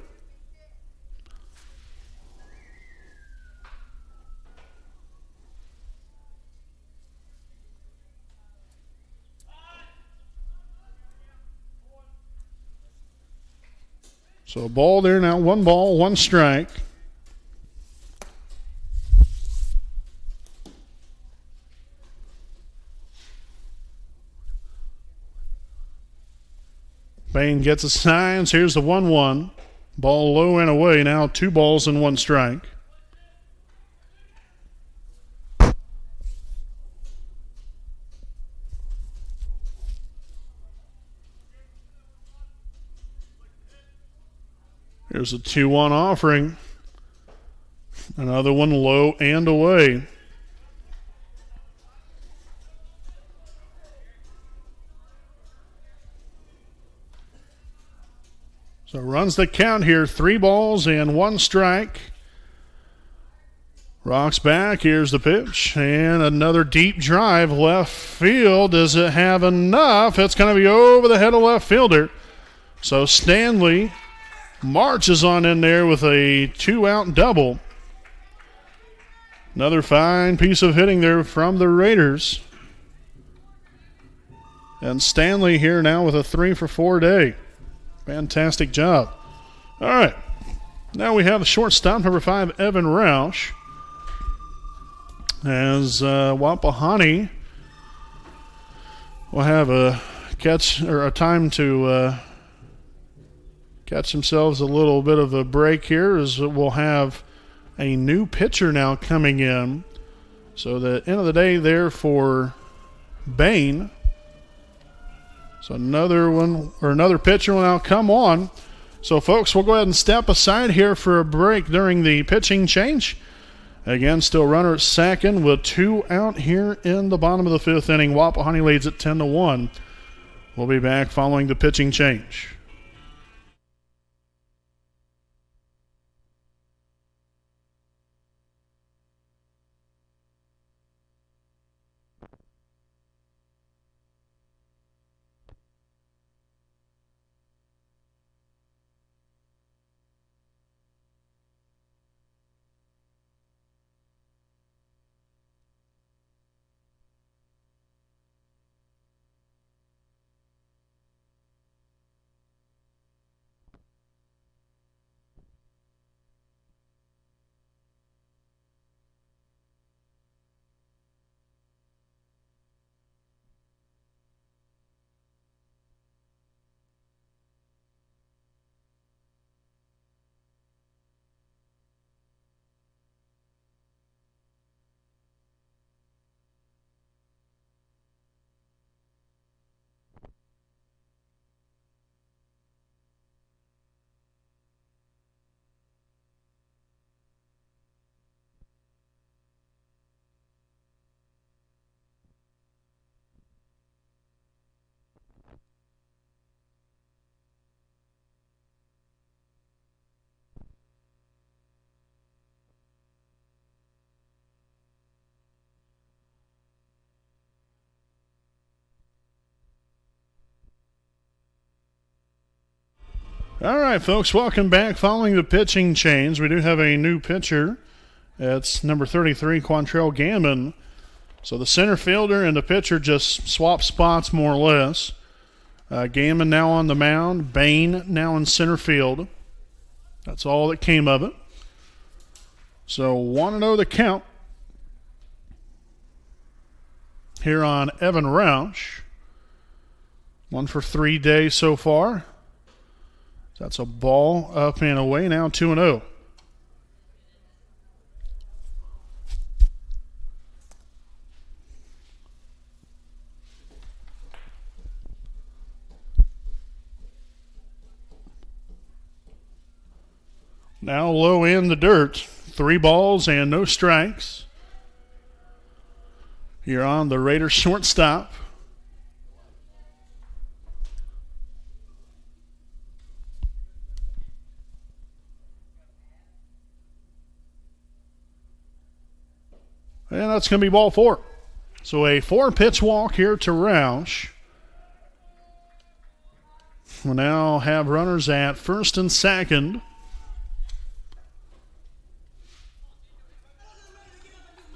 So a ball there now, 1 ball, 1 strike. Bain gets the signs. Here's the 1-1. Ball low and away. Now 2 balls and 1 strike. Here's a 2-1 offering. Another one low and away. So runs the count here. 3 balls and 1 strike. Rocks back. Here's the pitch. And another deep drive. Left field. Does it have enough? It's going to be over the head of left fielder. So Stanley marches on in there with a 2-out double. Another fine piece of hitting there from the Raiders. And Stanley here now with a 3 for 4 day. Fantastic job. All right. Now we have the shortstop, number 5, Evan Roush. As Wapahani will have a catch or a time to catch themselves a little bit of a break here, as we'll have a new pitcher now coming in. So the end of the day there for Bain. So another pitcher will now come on. So folks, we'll go ahead and step aside here for a break during the pitching change. Again, still runner at second with 2 out here in the bottom of the 5th inning. Wapahani leads at 10-1. We'll be back following the pitching change. All right, folks, welcome back. Following the pitching change, we do have a new pitcher. It's number 33, Quantrell Gammon. So the center fielder and the pitcher just swap spots more or less. Gammon now on the mound. Bain now in center field. That's all that came of it. So 1-0 the count here on Evan Roush. 1 for 3 days so far. That's a ball up and away now, 2-0. Now low in the dirt. 3 balls and no strikes. Here on the Raiders shortstop. And that's going to be ball 4. So a 4-pitch walk here to Roush. We'll now have runners at first and second.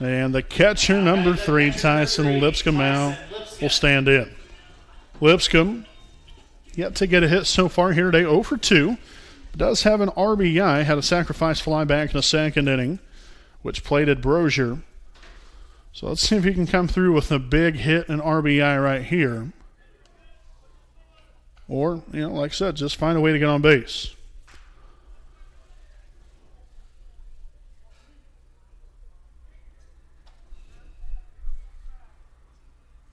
And the catcher, number 3, Tyson Lipscomb, now will stand in. Lipscomb, yet to get a hit so far here today, 0 for 2. Does have an RBI, had a sacrifice fly back in the second inning, which plated Brozier. So let's see if he can come through with a big hit and RBI right here. Or, like I said, just find a way to get on base.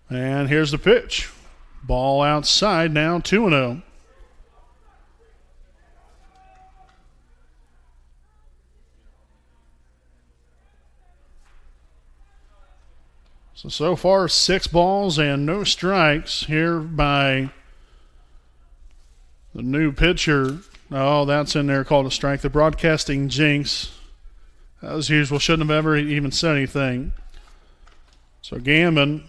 And here's the pitch. Ball outside now, 2-0. So far, 6 balls and no strikes here by the new pitcher. Oh, that's in there called a strike. The broadcasting jinx, as usual, shouldn't have ever even said anything. So Gammon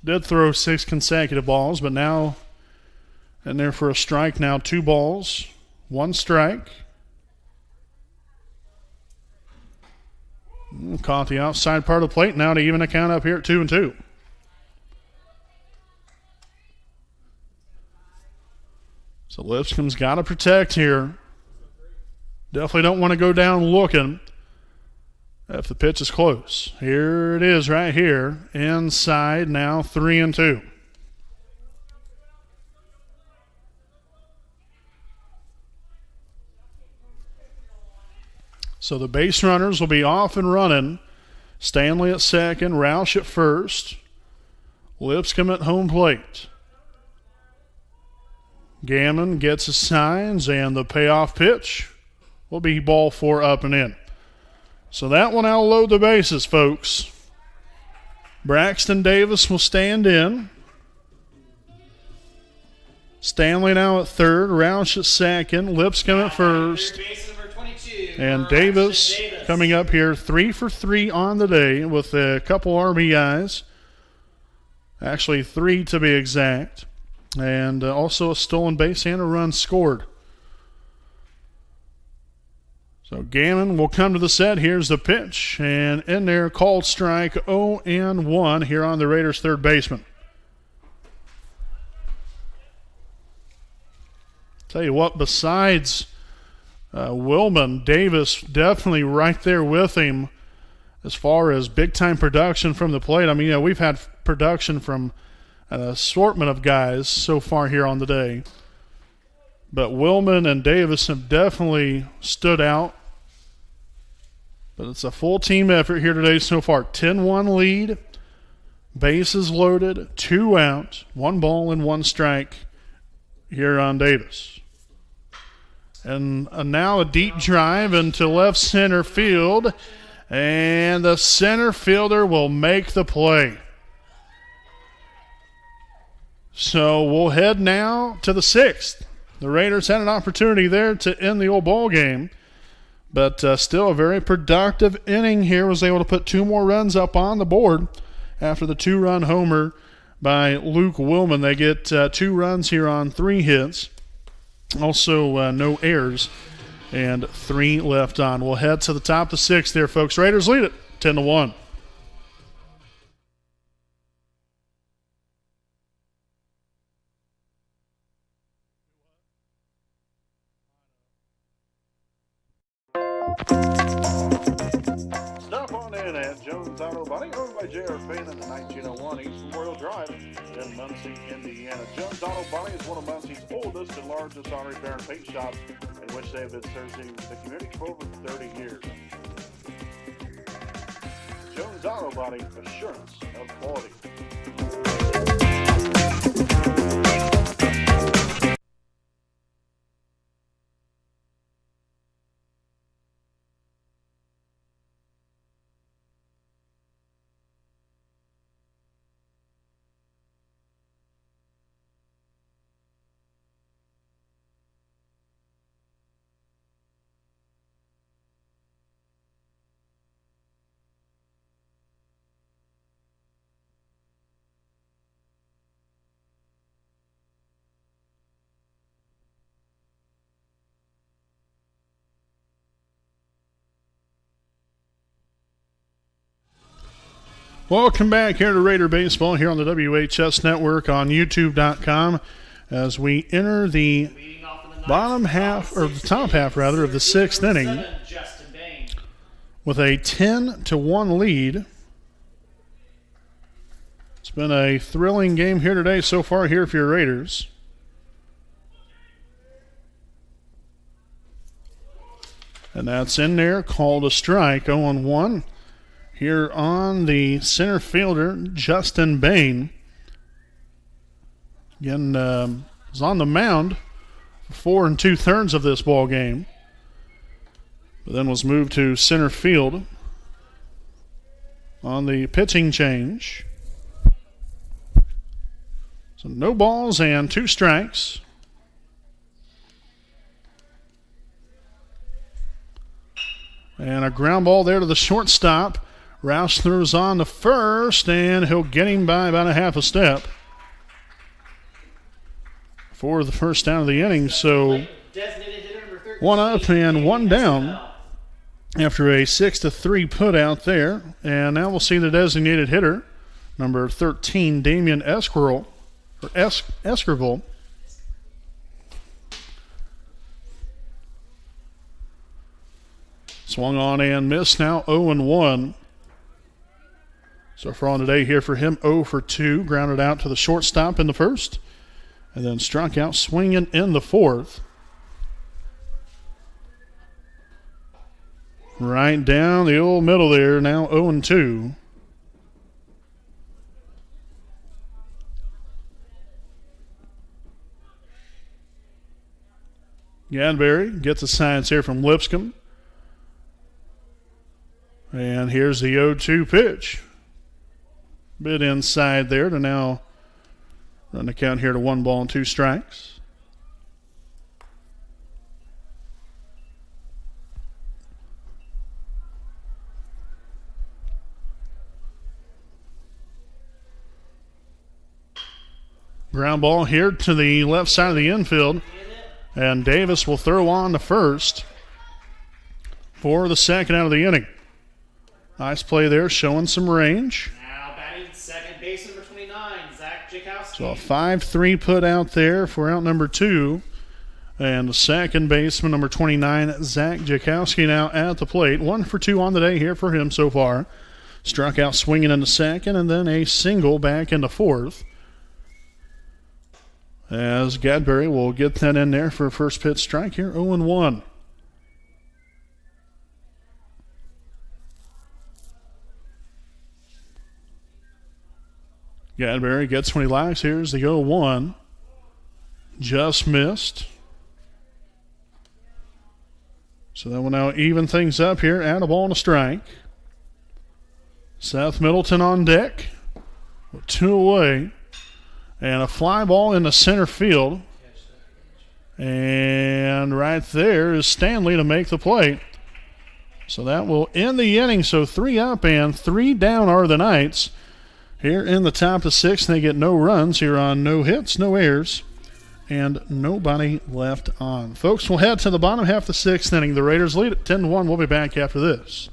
did throw 6 consecutive balls, but now in there for a strike now, 2 balls, 1 strike. Caught the outside part of the plate now to even a count up here at 2-2. So Lipscomb's got to protect here. Definitely don't want to go down looking if the pitch is close. Here it is right here. Inside now, 3-2. So the base runners will be off and running. Stanley at second, Roush at first. Lipscomb at home plate. Gammon gets his signs, and the payoff pitch will be ball 4 up and in. So that will now load the bases, folks. Braxton Davis will stand in. Stanley now at third, Roush at second, Lipscomb at first. And Davis coming up here 3 for 3 on the day with a couple RBIs. Actually 3 to be exact. And also a stolen base and a run scored. So Gammon will come to the set. Here's the pitch. And in there, called strike 0-1 here on the Raiders' third baseman. Tell you what, besides Willman, Davis definitely right there with him as far as big-time production from the plate. I mean, we've had production from an assortment of guys so far here on the day. But Willman and Davis have definitely stood out. But it's a full team effort here today so far. 10-1 lead, bases loaded, 2 out, 1 ball and 1 strike here on Davis. And now a deep drive into left center field. And the center fielder will make the play. So we'll head now to the 6th. The Raiders had an opportunity there to end the old ball game. But still a very productive inning here. Was able to put 2 more runs up on the board after the 2-run homer by Luke Willman. They get 2 runs here on 3 hits. Also, no errors and 3 left on. We'll head to the top of the 6th there, folks. Raiders lead it 10-1. Stop on in at Jones Auto Body, owned by J.R. Fain in the 1901 East Memorial Drive in Muncie, Indiana. Jones Auto Body is one of Muncie's oldest and largest auto repair and paint shops, in which they have been serving the community for over 30 years. Jones Auto Body, assurance of quality. Welcome back here to Raider Baseball here on the WHS Network on YouTube.com as we enter the bottom half, or the top half rather, of the 6th inning with a 10-1 lead. It's been a thrilling game here today so far here for your Raiders. And that's in there, called a strike, 0-1. Here on the center fielder, Justin Bain. Again, is on the mound for 4 2/3 of this ball game. But then was moved to center field on the pitching change. So no balls and 2 strikes. And a ground ball there to the shortstop. Rouse throws on to first, and he'll get him by about a half a step for the first down of the inning. So 1 up and 1 down after a 6-3 put out there. And now we'll see the designated hitter, number 13, Damian Esquivel. Swung on and missed, now 0-1. So far on today here for him, 0 for 2. Grounded out to the shortstop in the first. And then struck out swinging in the fourth. Right down the old middle there, now 0-2. Gadberry gets a science here from Lipscomb. And here's the 0-2 pitch. Bit inside there to now run the count here to 1 ball and 2 strikes. Ground ball here to the left side of the infield. And Davis will throw on to first for the second out of the inning. Nice play there, showing some range. Now batting second base number 29, Zach Jakowski. So a 5-3 put out there for out number 2. And the second baseman, number 29, Zach Jakowski, now at the plate. 1 for 2 on the day here for him so far. Struck out swinging into second, and then a single back into fourth. As Gadberry will get that in there for a first pitch strike here, 0-1. Gadberry gets when he likes. Here's the 0-1. Just missed. So that will now even things up here. Add a ball and a strike. Seth Middleton on deck. 2 away. And a fly ball in the center field. And right there is Stanley to make the play. So that will end the inning. So 3 up and 3 down are the Knights. Here in the top of 6, they get no runs here on no hits, no errors, and nobody left on. Folks, we'll head to the bottom half of the sixth inning. The Raiders lead at 10-1. We'll be back after this.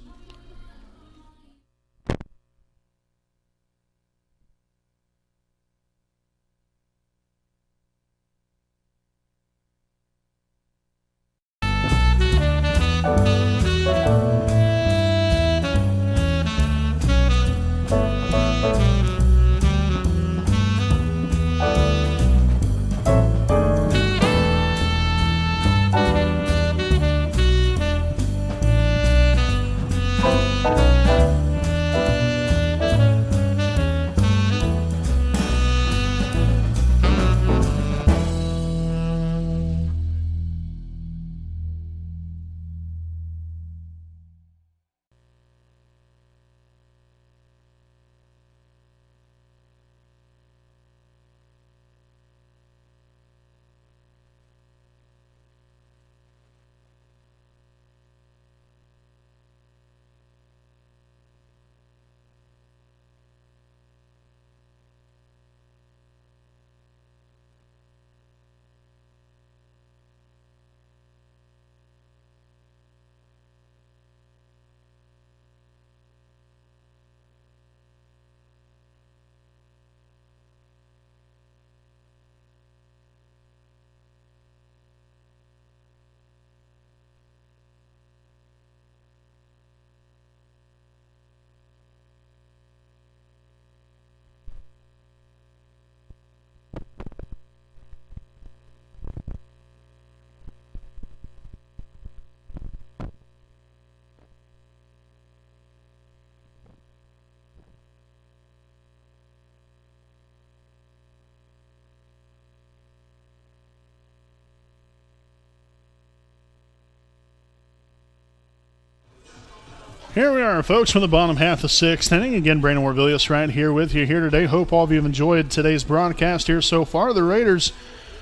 Here we are, folks, from the bottom half of the sixth inning. Again, Brandon Warvillius right here with you here today. Hope all of you have enjoyed today's broadcast here so far. The Raiders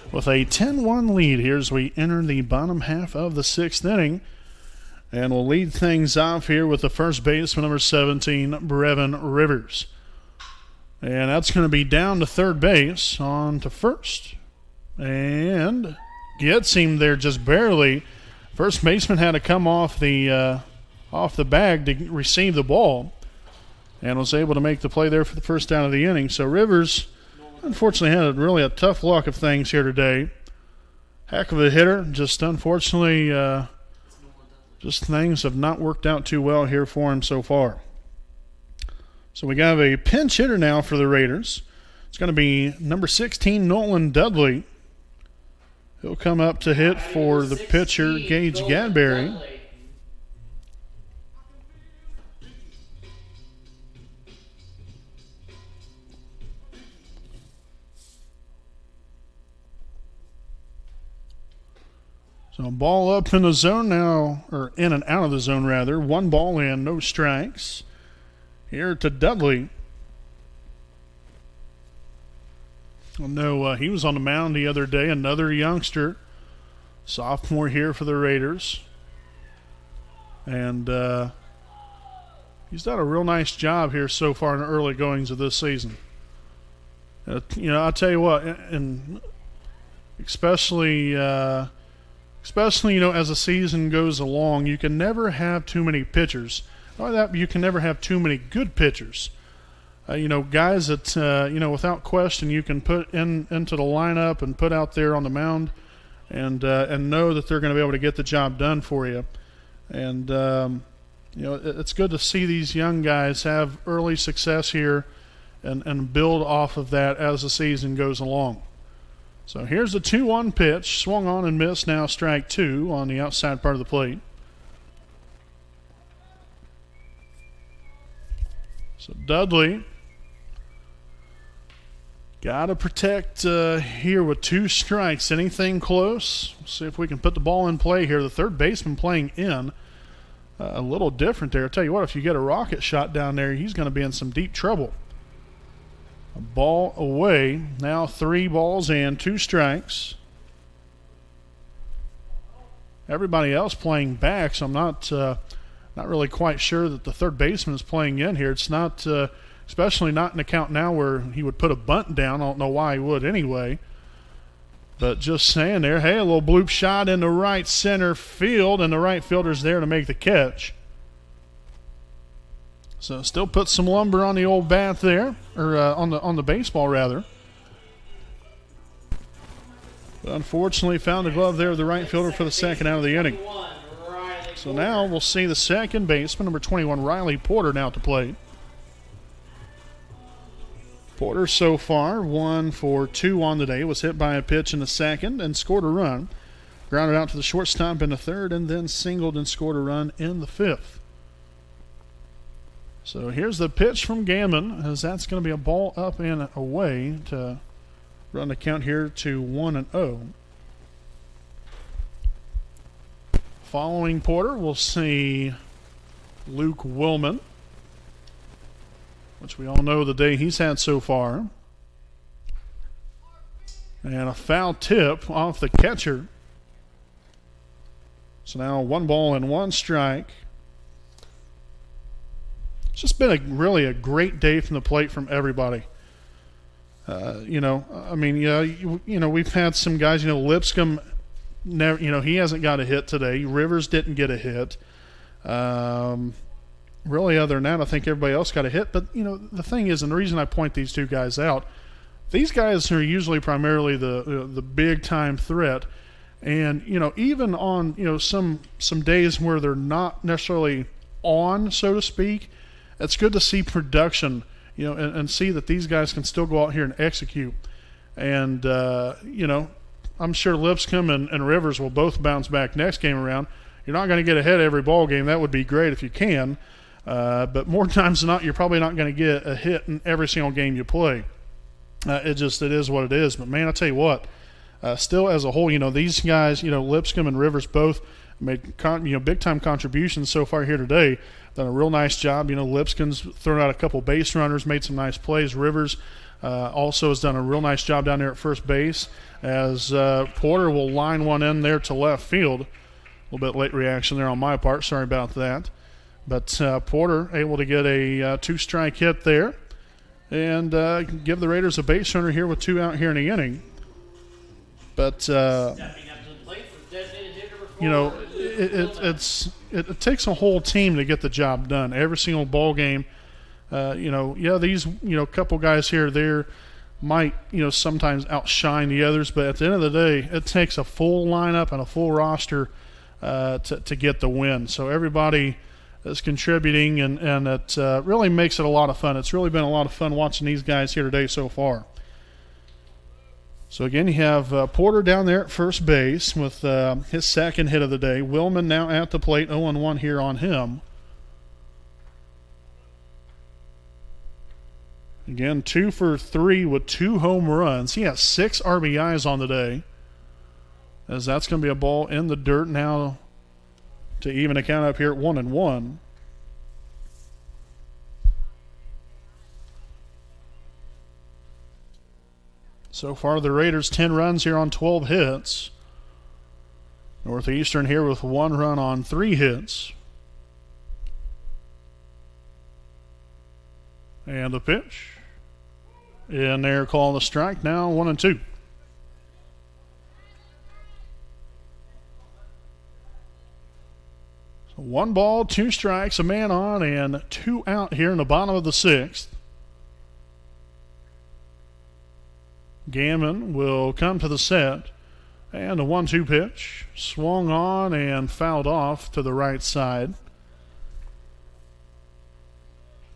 with a 10-1 lead here as we enter the bottom half of the sixth inning. And we'll lead things off here with the first baseman, number 17, Brevin Rivers. And that's going to be down to third base, on to first. And gets him there just barely. First baseman had to come off the bag to receive the ball and was able to make the play there for the first down of the inning. So Rivers, unfortunately, had really a tough luck of things here today. Heck of a hitter. Just unfortunately, just things have not worked out too well here for him so far. So we got a pinch hitter now for the Raiders. It's going to be number 16, Nolan Dudley. He'll come up to hit for the pitcher, Gage Gadberry. So ball up in the zone now, or in and out of the zone rather. One ball in, no strikes. Here to Dudley. I know he was on the mound the other day, another youngster, sophomore here for the Raiders. And he's done a real nice job here so far in the early goings of this season. I'll tell you what, and especially as the season goes along, you can never have too many pitchers. Not only that, but you can never have too many good pitchers. Guys that, without question you can put into the lineup and put out there on the mound and know that they're going to be able to get the job done for you. And, it's good to see these young guys have early success here and build off of that as the season goes along. So here's the 2-1 pitch. Swung on and missed. Now strike two on the outside part of the plate. So Dudley got to protect here with two strikes. Anything close? We'll see if we can put the ball in play here. The third baseman playing in. A little different there. I'll tell you what, if you get a rocket shot down there, he's going to be in some deep trouble. A ball away. Now 3 balls in, 2 strikes. Everybody else playing back, so I'm not really quite sure that the third baseman is playing in here. It's not, especially not in the count now where he would put a bunt down. I don't know why he would anyway. But just saying there, hey, a little bloop shot in the right center field, and the right fielder's there to make the catch. So still put some lumber on the old bat there, or on the baseball rather. But unfortunately found the glove there of the right fielder for the second out of the inning. So now we'll see the second baseman, number 21, Riley Porter, now at the plate. Porter so far 1 for 2 on the day, was hit by a pitch in the second and scored a run. Grounded out to the shortstop in the third and then singled and scored a run in the fifth. So here's the pitch from Gammon, as that's going to be a ball up and away to run the count here to 1-0. Following Porter, we'll see Luke Willman, which we all know the day he's had so far. And a foul tip off the catcher. So now 1 ball and 1 strike. It's just been really a great day from the plate from everybody. We've had some guys, Lipscomb, never, he hasn't got a hit today. Rivers didn't get a hit. Really, other than that, I think everybody else got a hit. But, the thing is, and the reason I point these two guys out, these guys are usually primarily the big-time threat. And, even on, some days where they're not necessarily on, so to speak, it's good to see production, and see that these guys can still go out here and execute. And, I'm sure Lipscomb and Rivers will both bounce back next game around. You're not going to get ahead every ball game. That would be great if you can. But more times than not, you're probably not going to get a hit in every single game you play. It is what it is. But, man, I tell you what, still as a whole, these guys, Lipscomb and Rivers both made big-time contributions so far here today. Done a real nice job. Lipscomb's thrown out a couple base runners, made some nice plays. Rivers also has done a real nice job down there at first base, as Porter will line one in there to left field. A little bit late reaction there on my part. Sorry about that. But Porter able to get a 2-strike hit there and give the Raiders a base runner here with 2 out here in the inning. But, it takes a whole team to get the job done. Every single ball game, these, couple guys here or there might, sometimes outshine the others. But at the end of the day, it takes a full lineup and a full roster to get the win. So everybody is contributing, and it really makes it a lot of fun. It's really been a lot of fun watching these guys here today so far. So again, you have Porter down there at first base with his second hit of the day. Willman now at the plate, 0-1 here on him. Again, 2 for 3 with 2 home runs. He has 6 RBIs on the day, as that's going to be a ball in the dirt now to even a count up here at 1-1. So far, the Raiders 10 runs here on 12 hits. Northeastern here with 1 run on 3 hits. And the pitch. In there, calling the strike. Now 1-2. So 1 ball, 2 strikes, a man on, and 2 out here in the bottom of the 6th. Gammon will come to the set, and a 1-2 pitch. Swung on and fouled off to the right side.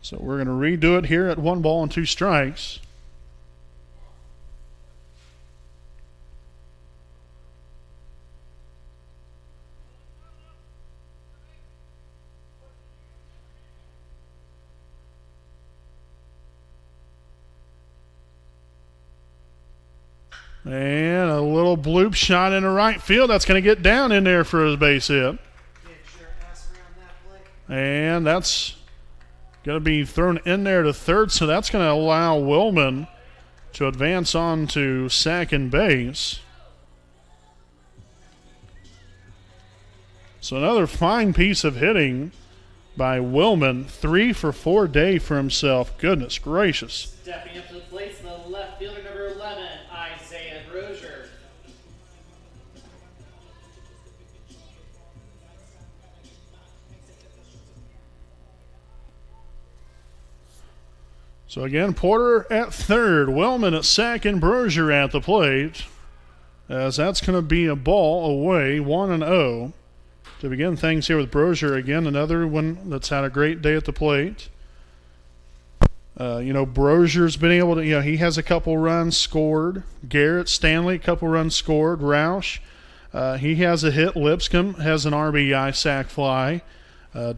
So we're going to redo it here at 1 ball and 2 strikes. And a little bloop shot into right field. That's going to get down in there for his base hit. And that's going to be thrown in there to third, so that's going to allow Willman to advance on to second base. So another fine piece of hitting by Willman. 3 for 4 day for himself. Goodness gracious. Stepping up to the plate, the left fielder, number 11, Isaiah Rozier. So again, Porter at third, Wellman at second, Brozier at the plate. As that's going to be a ball away, 1-0. To begin things here with Brozier again, another one that's had a great day at the plate. Brozier's been able to, he has a couple runs scored. Garrett, Stanley, a couple runs scored. Roush, he has a hit. Lipscomb has an RBI sac fly.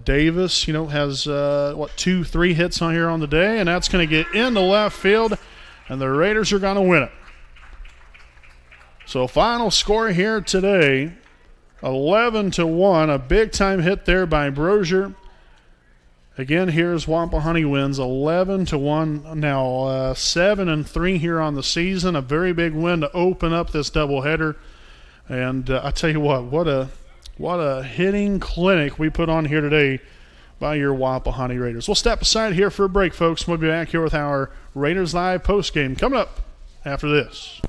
Davis, has, 2-3 hits on here on the day, and that's going to get into left field, and the Raiders are going to win it. So final score here today, 11-1, a big-time hit there by Brozier. Again, here's Wapahani wins 11-1. Now 7-3 here on the season. A very big win to open up this doubleheader. And I tell you what a hitting clinic we put on here today by your Wapahani Raiders. We'll step aside here for a break, folks. We'll be back here with our Raiders Live postgame coming up after this.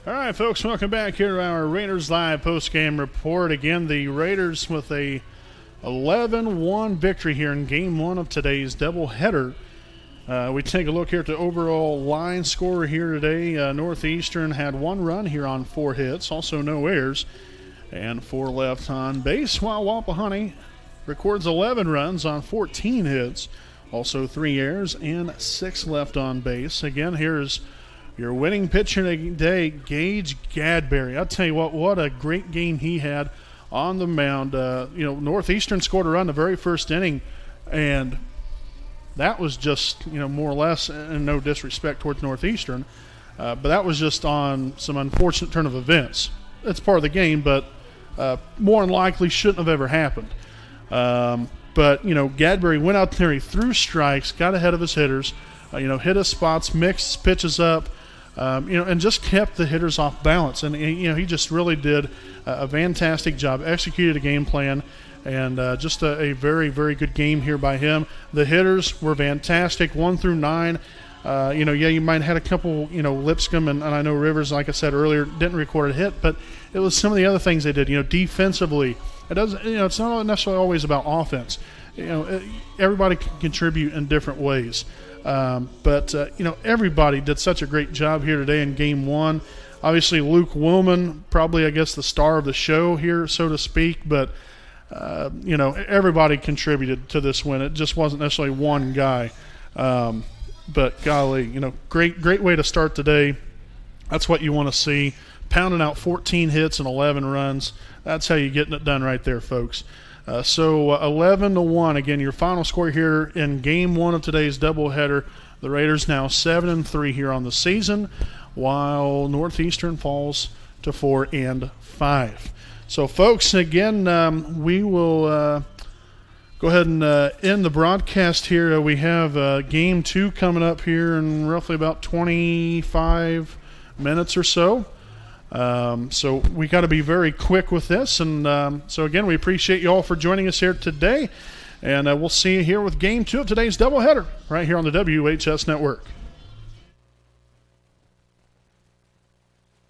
All right, folks, welcome back here to our Raiders Live postgame report. Again, the Raiders with a 11-1 victory here in Game 1 of today's doubleheader. We take a look here at the overall line score here today. Northeastern had 1 run here on 4 hits, also no errors, and 4 left on base, while Wapahani records 11 runs on 14 hits, also 3 errors and 6 left on base. Again, here's your winning pitcher today, Gage Gadberry. I'll tell you what a great game he had on the mound. Northeastern scored a run the very first inning, and that was just, more or less, and no disrespect towards Northeastern, but that was just on some unfortunate turn of events. It's part of the game, but more than likely shouldn't have ever happened. But, Gadbury went out there, he threw strikes, got ahead of his hitters, hit his spots, mixed pitches up, and just kept the hitters off balance. And, he just really did a fantastic job, executed a game plan, and just a very, very good game here by him. The hitters were fantastic, 1 through 9. You might have had a couple, Lipscomb and I know Rivers, like I said earlier, didn't record a hit, but it was some of the other things they did, defensively. It doesn't, it's not necessarily always about offense. Everybody can contribute in different ways. But everybody did such a great job here today in Game 1. Obviously, Luke Willman, probably, I guess, the star of the show here, so to speak, but, everybody contributed to this win. It just wasn't necessarily one guy. But golly, great way to start the day. That's what you want to see. Pounding out 14 hits and 11 runs. That's how you're getting it done right there, folks. So 11-1. Again, your final score here in Game 1 of today's doubleheader. The Raiders now 7-3 here on the season, while Northeastern falls to 4-5. So, folks, again, we will go ahead and end the broadcast here. We have Game 2 coming up here in roughly about 25 minutes or so. So we got to be very quick with this. And so, again, we appreciate you all for joining us here today. And we'll see you here with Game 2 of today's doubleheader right here on the WHS Network.